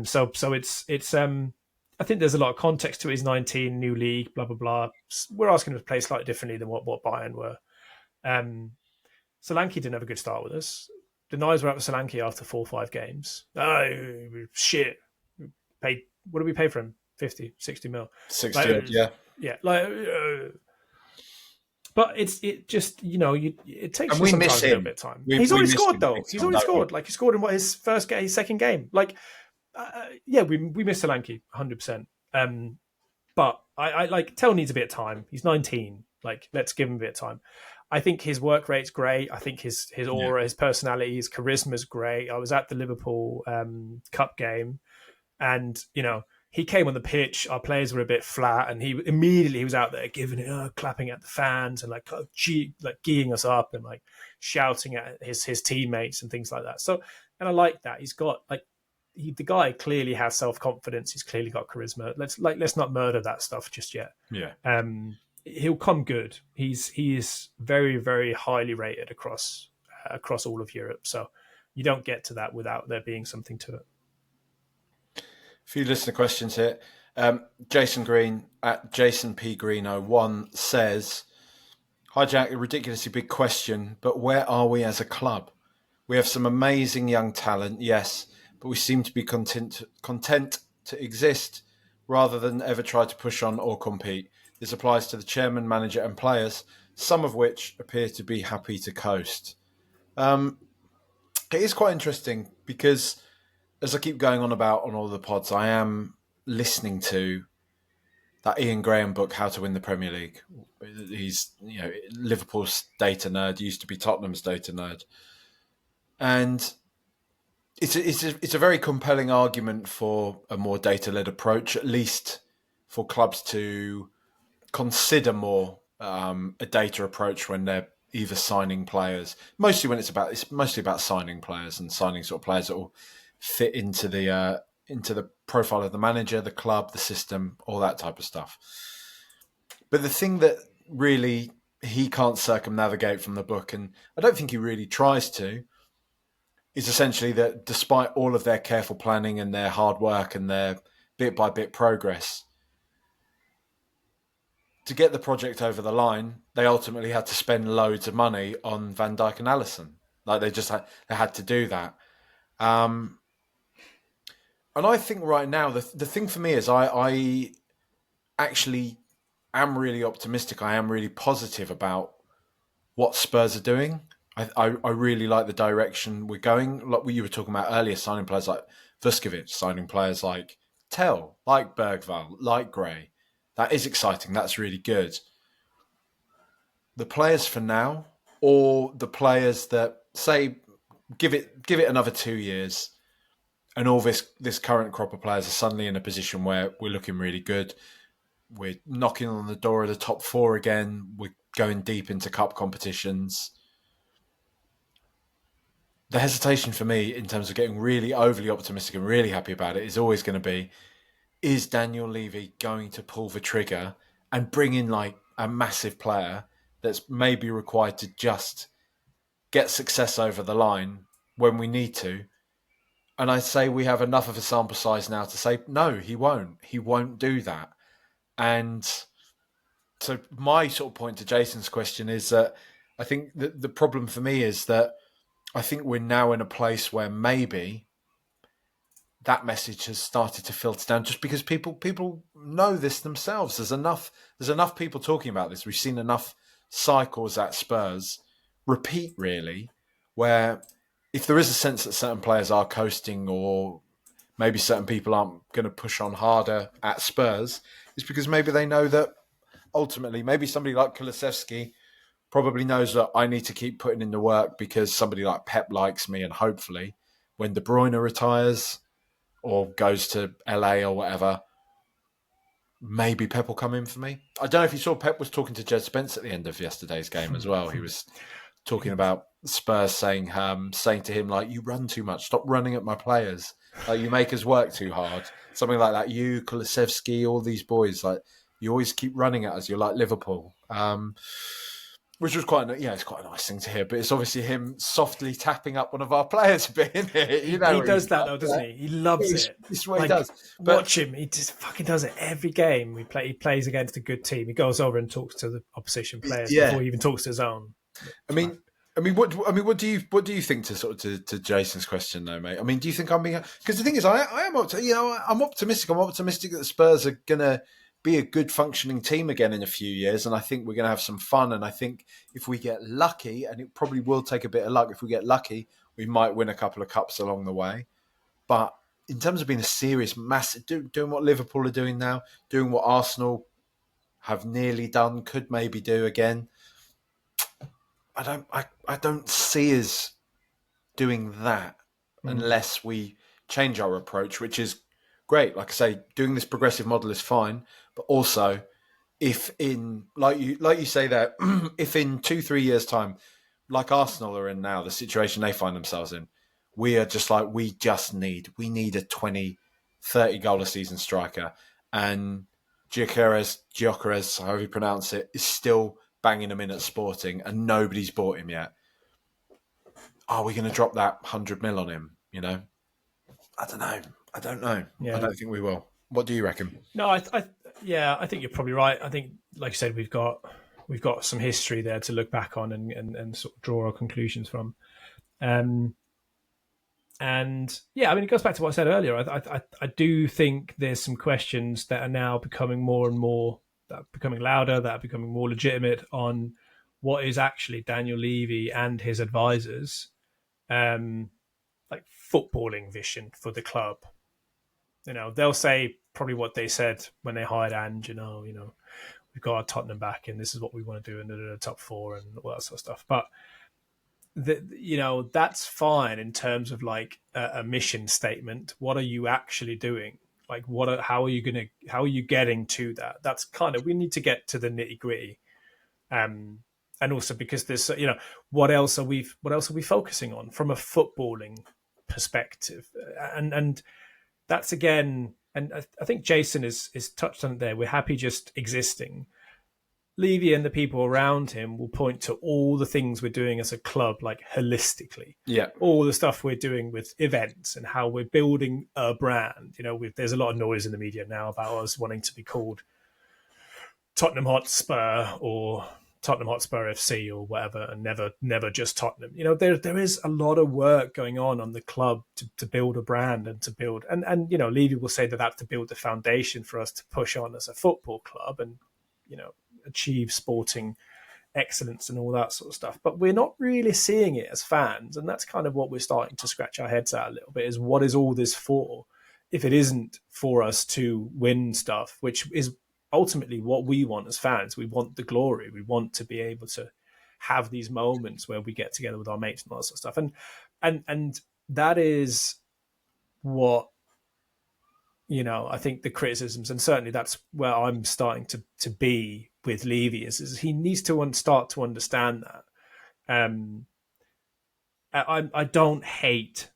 S2: So it's I think there's a lot of context to it. He's 19, new league, blah blah blah. We're asking him to play slightly differently than what Bayern were. Solanke didn't have a good start with us. The knives were out for Solanke after 4 or 5 games. Oh, shit. What did we pay for him? 50, 60 mil.
S1: 60, yeah.
S2: Yeah. But it just, it takes
S1: and
S2: sometimes a little bit of time. He's already scored, though. He's already scored. Like, he scored in his second game. Like, we missed Solanke 100%. But I like, Tell needs a bit of time. He's 19. Like, let's give him a bit of time. I think his work rate's great. I think his aura, his personality, his charisma is great. I was at the Liverpool Cup game, and he came on the pitch. Our players were a bit flat, and he was out there giving it, clapping at the fans, and like geeing us up, and like shouting at his teammates and things like that. So, and I like that. He's got the guy clearly has self-confidence. He's clearly got charisma. Let's not murder that stuff just yet.
S1: Yeah.
S2: He'll come good. He is very, very highly rated across all of Europe. So you don't get to that without there being something to it.
S1: A few listener questions here. Jason Green at Jason P Green 01 says, "Hi Jack, a ridiculously big question, but where are we as a club? We have some amazing young talent, yes, but we seem to be content to exist rather than ever try to push on or compete. This applies to the chairman, manager and players, some of which appear to be happy to coast." It is quite interesting because, as I keep going on about on all the pods, I am listening to that Ian Graham book, How to Win the Premier League. He's Liverpool's data nerd, used to be Tottenham's data nerd. And it's a very compelling argument for a more data-led approach, at least for clubs to consider more a data approach when they're either signing players. It's mostly about signing players and signing sort of players that will fit into the profile of the manager, the club, the system, all that type of stuff. But the thing that really he can't circumnavigate from the book, and I don't think he really tries to, is essentially that despite all of their careful planning and their hard work and their bit by bit progress, to get the project over the line, they ultimately had to spend loads of money on Van Dijk and Alisson. Like they had to do that. And I think right now, the thing for me is I actually am really optimistic. I am really positive about what Spurs are doing. I really like the direction we're going. Like you were talking about earlier, signing players like Vuskovic, signing players like Tell, like Bergvall, like Gray. That is exciting. That's really good. The players for now, or the players that, say, give it another 2 years, and all this current crop of players are suddenly in a position where we're looking really good. We're knocking on the door of the top 4 again. We're going deep into cup competitions. The hesitation for me in terms of getting really overly optimistic and really happy about it is always going to be, is Daniel Levy going to pull the trigger and bring in like a massive player that's maybe required to just get success over the line when we need to? And I say we have enough of a sample size now to say, no, he won't. He won't do that. And so my sort of point to Jason's question is that I think that the problem for me is that I think we're now in a place where maybe that message has started to filter down just because people know this themselves. There's enough people talking about this. We've seen enough cycles at Spurs repeat, really, where if there is a sense that certain players are coasting or maybe certain people aren't going to push on harder at Spurs, it's because maybe they know that ultimately maybe somebody like Kulusevski probably knows that I need to keep putting in the work because somebody like Pep likes me, and hopefully when De Bruyne retires or goes to LA or whatever, maybe Pep will come in for me. I don't know if you saw Pep was talking to Djed Spence at the end of yesterday's game as well. He was talking about Spurs saying to him, like, you run too much. Stop running at my players. Like, you make us work too hard. Something like that. You, Kulusevski, all these boys, like, you always keep running at us. You're like Liverpool. Which was it's quite a nice thing to hear. But it's obviously him softly tapping up one of our players a bit, isn't it?
S2: He does that though, doesn't he? He loves it.
S1: It's what he does.
S2: But watch him. He just fucking does it every game. He plays against a good team. He goes over and talks to the opposition players before he even talks to his own.
S1: What do you think to sort of to Jason's question though, mate? I mean, do you think I'm being, because the thing is, I'm optimistic. I'm optimistic that the Spurs are gonna be a good functioning team again in a few years, and I think we're going to have some fun. And I think if we get lucky, and it probably will take a bit of luck, if we get lucky, we might win a couple of cups along the way. But in terms of being a serious, massive, doing what Liverpool are doing now, doing what Arsenal have nearly done, could maybe do again, I don't see us doing that unless we change our approach, which is great. Like I say, doing this progressive model is fine. But also, if in, like you say there, if in 2-3 years' time, like Arsenal are in now, the situation they find themselves in, we are just like, we need a 20, 30 goal a season striker. And Gyökeres, however you pronounce it, is still banging them in at Sporting and nobody's bought him yet. Are we going to drop that 100 mil on him? You know? I don't know. Yeah. I don't think we will. What do you reckon?
S2: No, I think you're probably right. I think, like you said, we've got some history there to look back on and sort of draw our conclusions from. And yeah, I mean, it goes back to what I said earlier. I do think there's some questions that are now becoming more and more, that are becoming louder, that are becoming more legitimate on what is actually Daniel Levy and his advisors, like footballing vision for the club. You know, they'll say probably what they said when they hired Ange, you know, we've got our Tottenham back and this is what we want to do in the top 4 and all that sort of stuff. But, that's fine in terms of like a mission statement. What are you actually doing? Like, how are you getting to that? That's kind of, we need to get to the nitty gritty. And also because there's, what else are we focusing on from a footballing perspective? And that's again, and I think Jason is touched on it there. We're happy just existing. Levy and the people around him will point to all the things we're doing as a club, like holistically.
S1: Yeah.
S2: All the stuff we're doing with events and how we're building a brand. There's a lot of noise in the media now about us wanting to be called Tottenham Hotspur or Tottenham Hotspur FC or whatever, and never just Tottenham. There is a lot of work going on the club to build a brand and to build, and Levy will say that that's to build the foundation for us to push on as a football club and, achieve sporting excellence and all that sort of stuff. But we're not really seeing it as fans. And that's kind of what we're starting to scratch our heads at a little bit, is what is all this for? If it isn't for us to win stuff, which is ultimately what we want as fans. We want the glory. We want to be able to have these moments where we get together with our mates and all that sort of stuff. And and that is what, I think the criticisms, and certainly that's where I'm starting to be with Levy, is he needs to start to understand that. I don't hate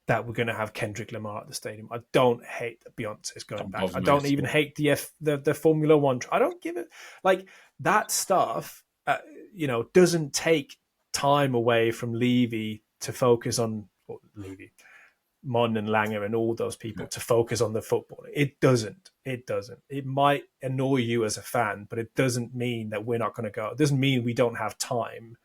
S2: that we're going to have Kendrick Lamar at the stadium. I don't hate that Beyonce's going back. I don't even hate the Formula One. I don't give it, like, that stuff. Doesn't take time away from Levy to focus on Mon and Langer and all those people to focus on the football. It doesn't. It might annoy you as a fan, but it doesn't mean that we're not going to go. It doesn't mean we don't have time,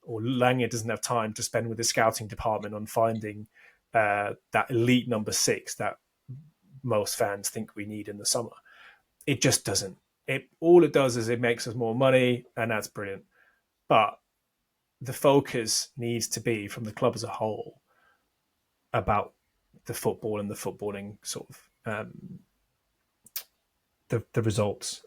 S2: or Langer doesn't have time to spend with the scouting department on finding that elite number 6 that most fans think we need in the summer. It just doesn't. All it does is it makes us more money, and that's brilliant. But the focus needs to be, from the club as a whole, about the football and the footballing sort of the results.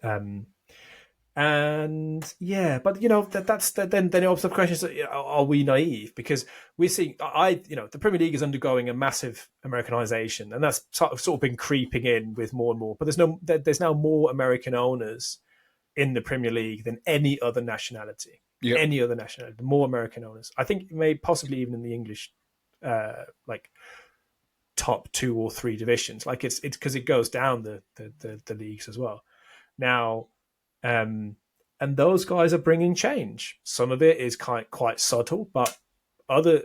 S2: And yeah, but that's then also the question is, are we naive? Because we're seeing, the Premier League is undergoing a massive Americanization, and that's sort of been creeping in with more and more. But there's now more American owners in the Premier League than any other nationality.
S1: Yep.
S2: Any other nationality, more American owners. I think possibly even in the English, like, top 2 or 3 divisions. Like, it's because it goes down the leagues as well now. And those guys are bringing change. Some of it is quite subtle, but other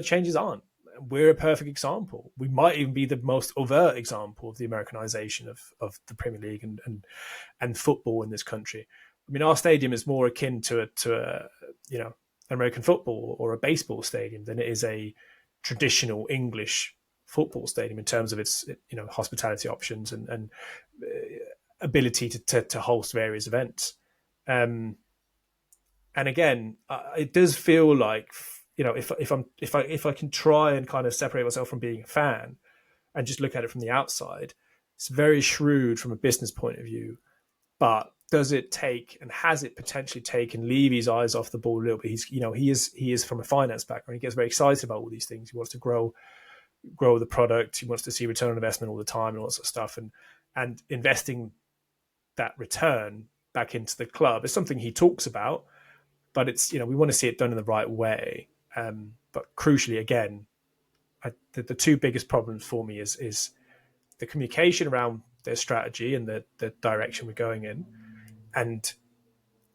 S2: changes aren't. We're a perfect example. We might even be the most overt example of the Americanization of the Premier League and football in this country. I mean, our stadium is more akin to American football or a baseball stadium than it is a traditional English football stadium in terms of its hospitality options and ability to host various events. And again, it does feel like, if I can try and kind of separate myself from being a fan and just look at it from the outside, it's very shrewd from a business point of view. But does it take, and has it potentially taken Levy's eyes off the ball a little bit? He is from a finance background. He gets very excited about all these things. He wants to grow the product. He wants to see return on investment all the time and all that sort of stuff. And investing that return back into the club is something he talks about, but it's, we want to see it done in the right way. But crucially, again, the 2 biggest problems for me is the communication around their strategy and the direction we're going in, and,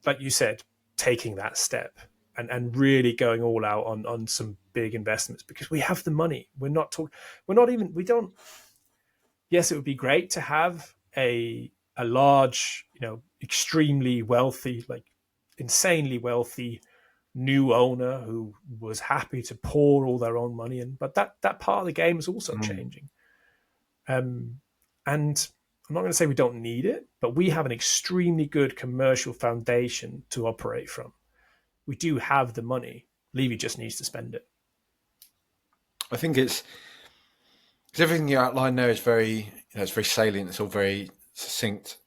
S2: like you said, taking that step and really going all out on some big investments, because we have the money. Yes, it would be great to have a large, extremely wealthy, like insanely wealthy new owner who was happy to pour all their own money in. But that part of the game is also changing. And I'm not going to say we don't need it, but we have an extremely good commercial foundation to operate from. We do have the money. Levy just needs to spend it.
S1: I think it's everything you outlined there is very, it's very salient. It's all very succinct,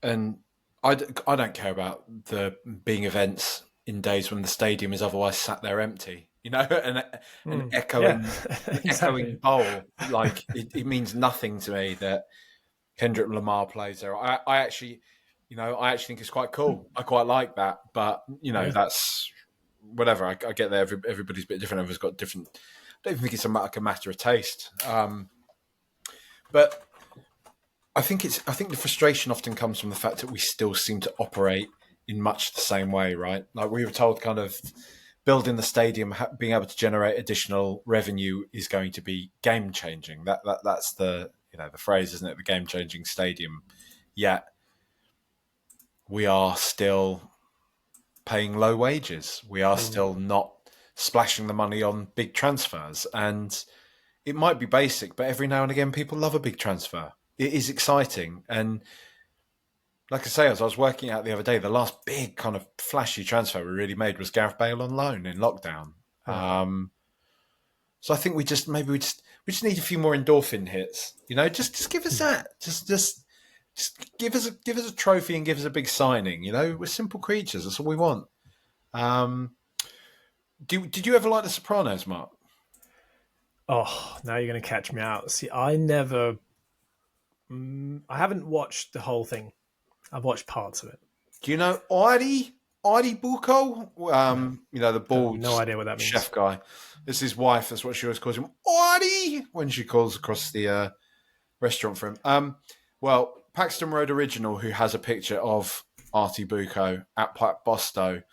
S1: and I don't care about the being events in days when the stadium is otherwise sat there empty. An echoing, echoing bowl. Like, it means nothing to me that Kendrick Lamar plays there. I actually think it's quite cool. I quite like that, but that's whatever. I get there. Everybody's a bit different. Everyone's got different. I don't even think it's a matter of taste. But I think the frustration often comes from the fact that we still seem to operate in much the same way, right? Like, we were told, kind of building the stadium, being able to generate additional revenue is going to be game changing. That's the the phrase, isn't it? The game changing stadium. Yet we are still paying low wages. We are still not splashing the money on big transfers. And it might be basic, but every now and again people love a big transfer. It is exciting. And like I say, as I was working out the other day, the last big kind of flashy transfer we really made was Gareth Bale on loan in lockdown. So I think we just need a few more endorphin hits. Just give us that. Just give us a trophy and give us a big signing. We're simple creatures. That's all we want. Did you ever like The Sopranos, Mark?
S2: Oh, now you're going to catch me out. See, I haven't watched the whole thing. I've watched parts of it.
S1: Do you know Artie Bucco?
S2: No,
S1: The bald
S2: no idea what that means.
S1: chef guy. It's his wife. That's what she always calls him, Artie, when she calls across the restaurant for him. Well, Paxton Road Original, who has a picture of Artie Bucco at Bosto.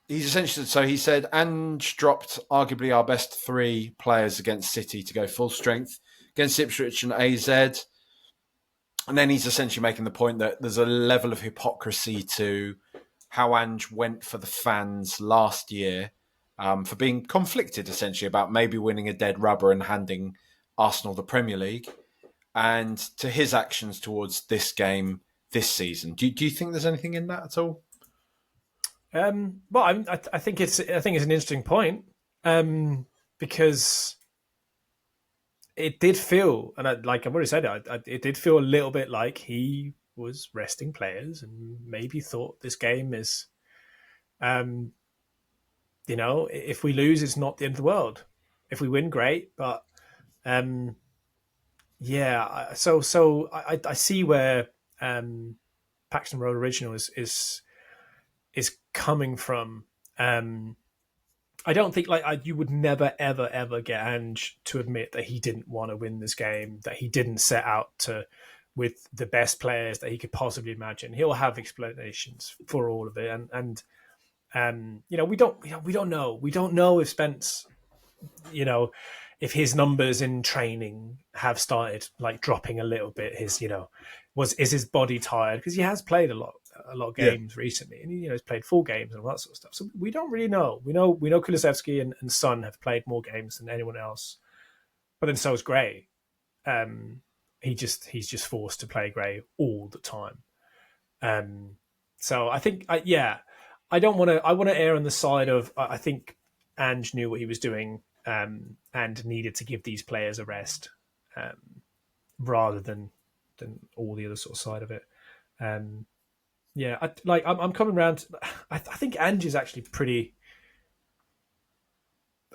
S1: He's essentially, so he said, Ange dropped arguably our best three players against City to go full strength against Ipswich and AZ. And then he's essentially making the point that there's a level of hypocrisy to how Ange went for the fans last year, for being conflicted essentially about maybe winning a dead rubber and handing Arsenal the Premier League, and to his actions towards this game this season. Do you think there's anything in that at all?
S2: Well, I think it's an interesting point, because it did feel, and like I've already said, it did feel a little bit like he was resting players and maybe thought this game is, if we lose, it's not the end of the world. If we win, great, but yeah. So I see where Paxton Road Original is coming from. I don't think you would never ever ever get Ange to admit that he didn't want to win this game, that he didn't set out to with the best players that he could possibly imagine. He'll have explanations for all of it, and we don't know if Spence, if his numbers in training have started like dropping a little bit. Is his body tired, because he has played a lot of games recently, and he's played full games and all that sort of stuff. So we don't really know. We know Kulusevski and Son have played more games than anyone else, but then so is Gray. He's just forced to play Gray all the time. So I think I don't want to. I want to err on the side of I think Ange knew what he was doing, and needed to give these players a rest, rather than all the other sort of side of it. I'm coming around. I think Ange is actually pretty.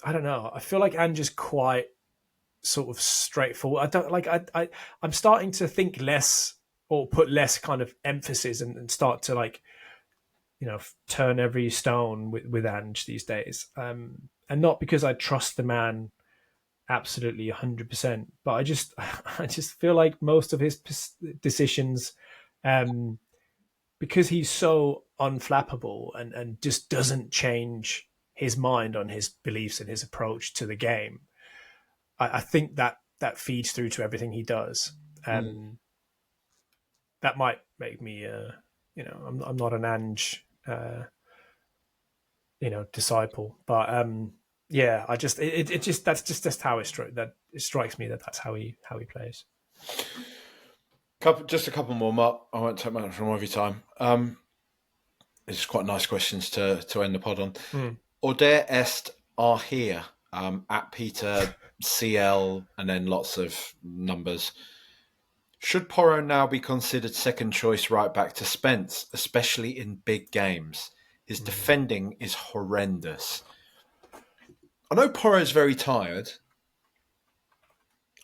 S2: I don't know. I feel like Ange is quite sort of straightforward. I don't like. I'm starting to think less, or put less kind of emphasis, and start to turn every stone with Ange these days. And not because I trust the man absolutely 100%, but I just feel like most of his decisions, because he's so unflappable and just doesn't change his mind on his beliefs and his approach to the game, I think that feeds through to everything he does. That might make me, I'm not an Ange, disciple, but that's just how it strikes me that that's how he plays.
S1: Just a couple more, Mark. I won't take much more of your time. It's quite nice questions to end the pod on. Order est are here, at Peter CL, and then lots of numbers. Should Porro now be considered second choice right back to Spence, especially in big games? His defending is horrendous. I know Porro's very tired.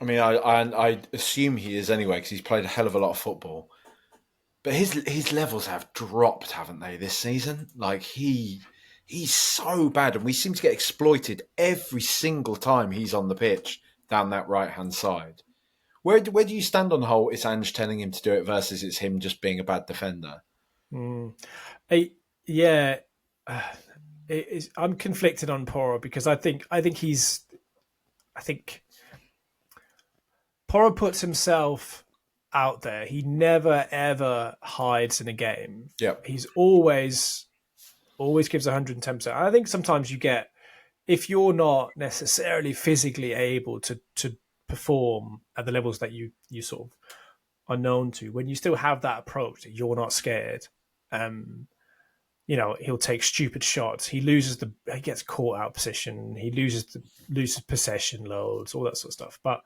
S1: I mean, I assume he is anyway, because he's played a hell of a lot of football. But his levels have dropped, haven't they, this season? Like, he's so bad, and we seem to get exploited every single time he's on the pitch down that right-hand side. Where do you stand on the whole, it's Ange telling him to do it versus it's him just being a bad defender?
S2: I'm conflicted on Porro, because I think Porro puts himself out there. He never ever hides in a game.
S1: Yep.
S2: He's always gives 110%. I think sometimes if you're not necessarily physically able to perform at the levels that you sort of are known to, when you still have that approach that you're not scared, he'll take stupid shots. He gets caught out of position. He loses possession loads, all that sort of stuff. But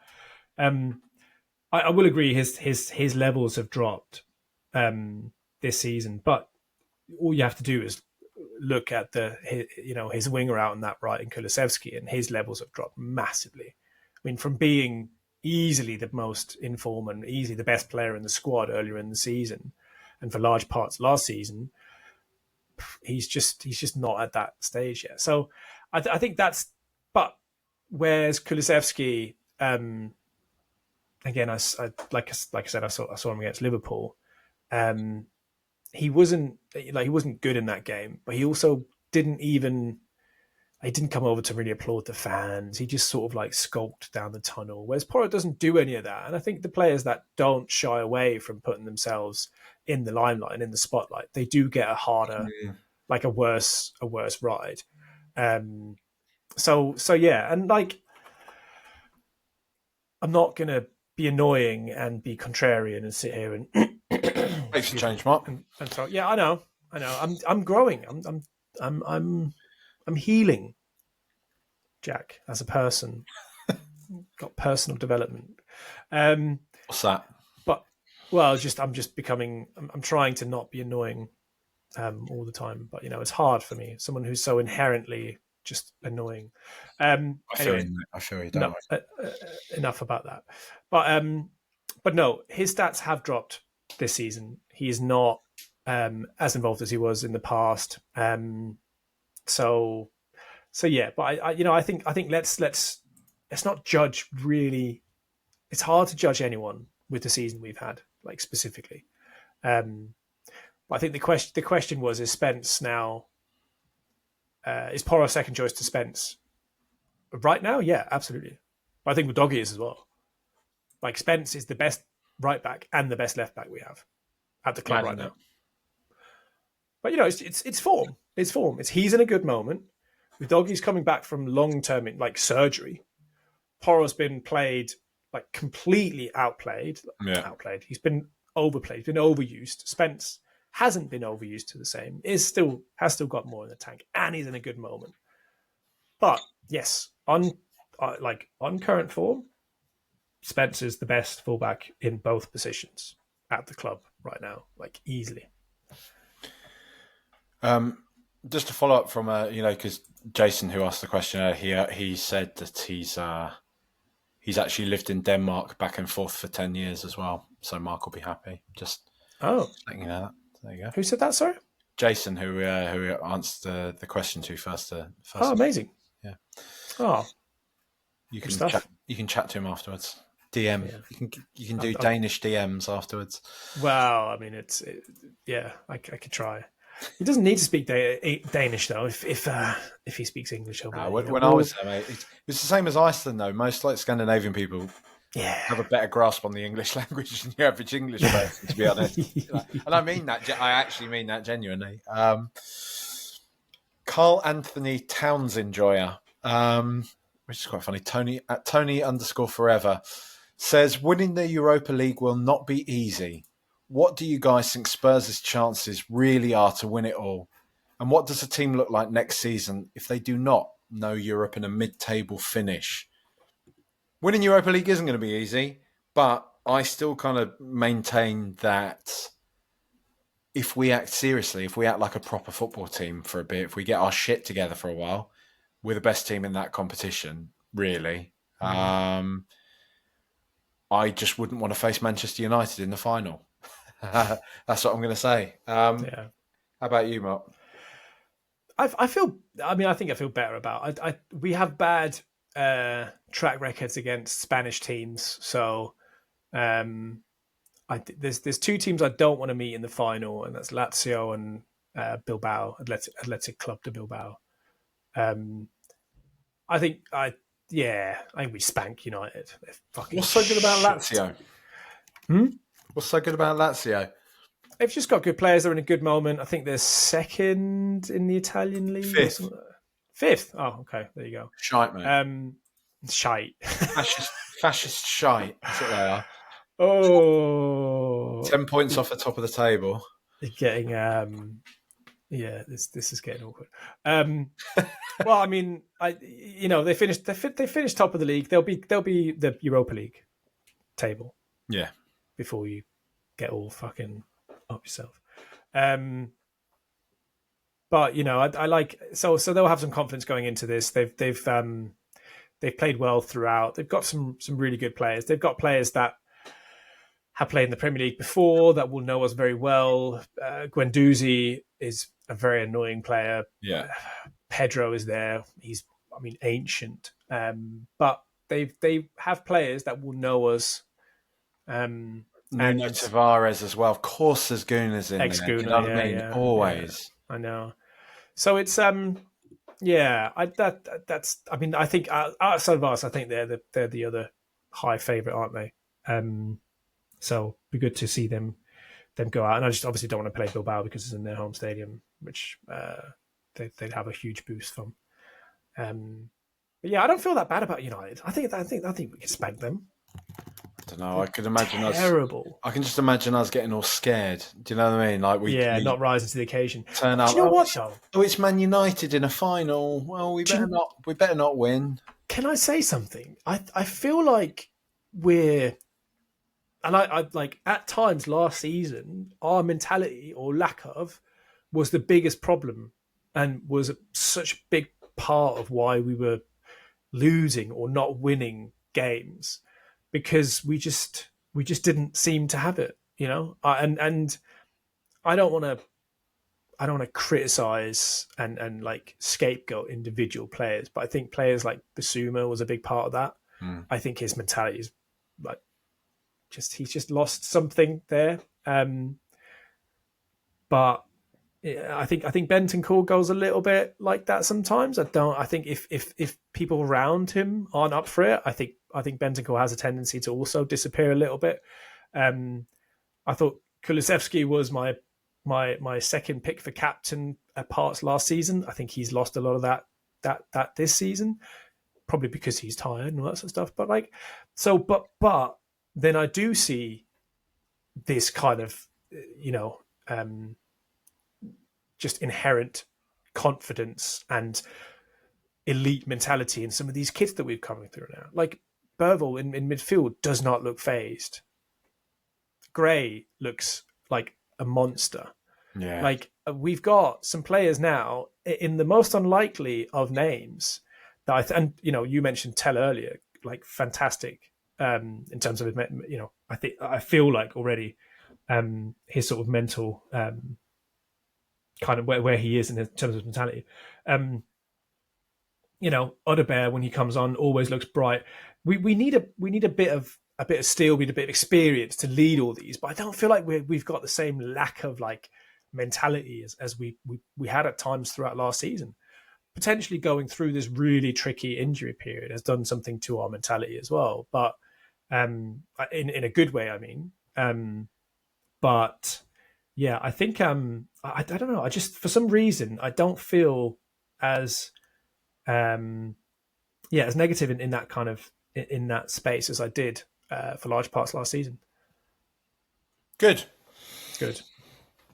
S2: I will agree his levels have dropped this season. But all you have to do is look at his winger out on that right in Kulusevski, and his levels have dropped massively. I mean, from being easily the most in form and easily the best player in the squad earlier in the season, and for large parts last season, he's just not at that stage yet. So I think that's. But whereas Kulusevski, again, I like I said, I saw him against Liverpool. He wasn't good in that game, but he also didn't come over to really applaud the fans. He just sort of like skulked down the tunnel. Whereas Porro doesn't do any of that. And I think the players that don't shy away from putting themselves in the limelight and in the spotlight, they do get a harder, like a worse ride. So yeah, and like I'm not gonna be annoying and be contrarian and sit here and
S1: makes a change, Mark.
S2: And so yeah, I know. I'm growing. I'm healing, Jack, as a person. Got personal development.
S1: What's that?
S2: But well, I'm just becoming. I'm trying to not be annoying all the time. But it's hard for me. Someone who's so inherently just annoying.
S1: I feel you. Don't worry.
S2: Enough about that. But no, his stats have dropped this season. He is not as involved as he was in the past. So yeah. But I think let's not judge really. It's hard to judge anyone with the season we've had, like specifically. But I think the question was: is Spence now? Is Porro second choice to Spence right now? Yeah, absolutely. But I think Udogie is as well. Like Spence is the best right back and the best left back we have at the club right now. But it's form. It's form. He's in a good moment. Udogie's coming back from long-term like surgery. Porro's been played like completely outplayed.
S1: Yeah.
S2: Outplayed. He's been overplayed. He's been overused. Spence hasn't been overused to the same. Has still got more in the tank, and he's in a good moment. But yes, on current form, Spence is the best fullback in both positions at the club right now, like easily.
S1: Just to follow up from because Jason, who asked the question, he said that he's actually lived in Denmark back and forth for 10 years as well. So Mark will be happy. Just letting you know that. There you go.
S2: Who said that? Sorry,
S1: Jason, who answered the question to first.
S2: Oh, amazing.
S1: Yeah.
S2: Oh,
S1: you can chat to him afterwards. DM. Yeah. You can do Danish DMs afterwards.
S2: Well, I mean, I could try. He doesn't need to speak Danish though. If he speaks English,
S1: when I was there, mate, it's the same as Iceland though. Most like Scandinavian people have a better grasp on the English language than your average English person, to be honest. And I mean that. I actually mean that genuinely. Carl Anthony Towns enjoyer, which is quite funny. Tony_forever says winning the Europa League will not be easy. What do you guys think Spurs' chances really are to win it all? And what does the team look like next season if they do not know Europe in a mid-table finish? Winning Europa League isn't going to be easy, but I still kind of maintain that if we act seriously, if we act like a proper football team for a bit, if we get our shit together for a while, we're the best team in that competition, really. I just wouldn't want to face Manchester United in the final. That's what I'm going to say. How about you, Mark?
S2: I think I feel better about it. We have bad track records against Spanish teams, so there's two teams I don't want to meet in the final, and that's Lazio and Bilbao, Athletic Club de Bilbao. I think we spank United.
S1: What's so good about Lazio? What's so good about Lazio?
S2: They've just got good players. They're in a good moment. I think they're second in the Italian league. Fifth. Oh, okay. There you go.
S1: Shite, mate.
S2: Shite.
S1: Fascist shite. That's what they are.
S2: Oh.
S1: 10 points off the top of the table.
S2: They're getting... this is getting awkward. Well, I mean, they finished top of the league. They'll be the Europa League table.
S1: Yeah.
S2: Before you get all fucking up yourself. but I like so they'll have some confidence going into this. They've played well throughout. They've got some really good players. They've got players that have played in the Premier League before that will know us very well. Guendouzi is a very annoying player.
S1: Yeah.
S2: Pedro is there. He's, ancient. But they have players that will know us.
S1: Nuno Tavares as well. Of course, there's Gooners in there. Do you know what I mean?
S2: Yeah,
S1: always.
S2: Yeah, I know. So it's yeah. I think outside of us, I think they're the other high favourite, aren't they? So it'd be good to see them go out. And I just obviously don't want to play Bilbao because it's in their home stadium, which they'd have a huge boost from. But yeah, I don't feel that bad about United. I think we can spank them.
S1: I don't know. I could imagine
S2: terrible.
S1: I can just imagine us getting all scared. Do you know what I mean? Like we
S2: not rising to the occasion.
S1: Turn up.
S2: Do you know what though?
S1: Oh, it's Man United in a final. Well, we better not win.
S2: Can I say something? I feel like we're, and I like at times last season our mentality or lack of was the biggest problem and was such a big part of why we were losing or not winning games, because we just didn't seem to have it, and I don't want to criticize and like scapegoat individual players, but I think players like Basuma was a big part of that. I think his mentality is like he's just lost something there. But I think Bentancur goes a little bit like that sometimes. I think if people around him aren't up for it, I think Bentancur has a tendency to also disappear a little bit. I thought Kulusevski was my second pick for captain at parts last season. I think he's lost a lot of that this season, probably because he's tired and all that sort of stuff. But but then I do see this kind of just inherent confidence and elite mentality in some of these kids that we've coming through now. Like Burville in midfield does not look phased. Gray looks like a monster.
S1: Yeah.
S2: Like we've got some players now in the most unlikely of names that and you mentioned Tell earlier, like fantastic in terms of I feel like already his sort of mental kind of where he is in terms of mentality. Odebear when he comes on always looks bright. We need a bit of steel, we need a bit of experience to lead all these, but I don't feel like we've got the same lack of like mentality as we had at times throughout last season. Potentially going through this really tricky injury period has done something to our mentality as well, but in a good way, I mean. But yeah, I think I don't know. I just for some reason I don't feel as as negative in that kind of in that space as I did for large parts last season.
S1: Good.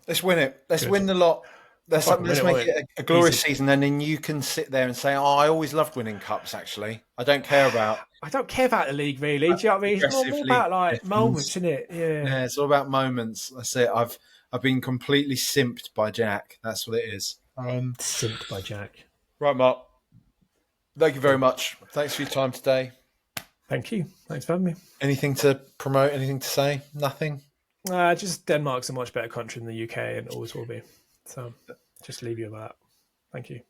S1: Let's win it. Let's win the lot. Let's make it a glorious season, and then you can sit there and say, "Oh, I always loved winning cups. Actually, I don't care about
S2: the league, really. Do you know what I mean? It's more about like moments, isn't it?
S1: Yeah, it's all about moments. That's it. I've been completely simped by Jack. That's what it is.
S2: Simped by Jack.
S1: Right, Mark. Thank you very much. Thanks for your time today.
S2: Thank you. Thanks for having me.
S1: Anything to promote? Anything to say? Nothing?
S2: Just Denmark's a much better country than the UK and always will be. So just leave you with that. Thank you.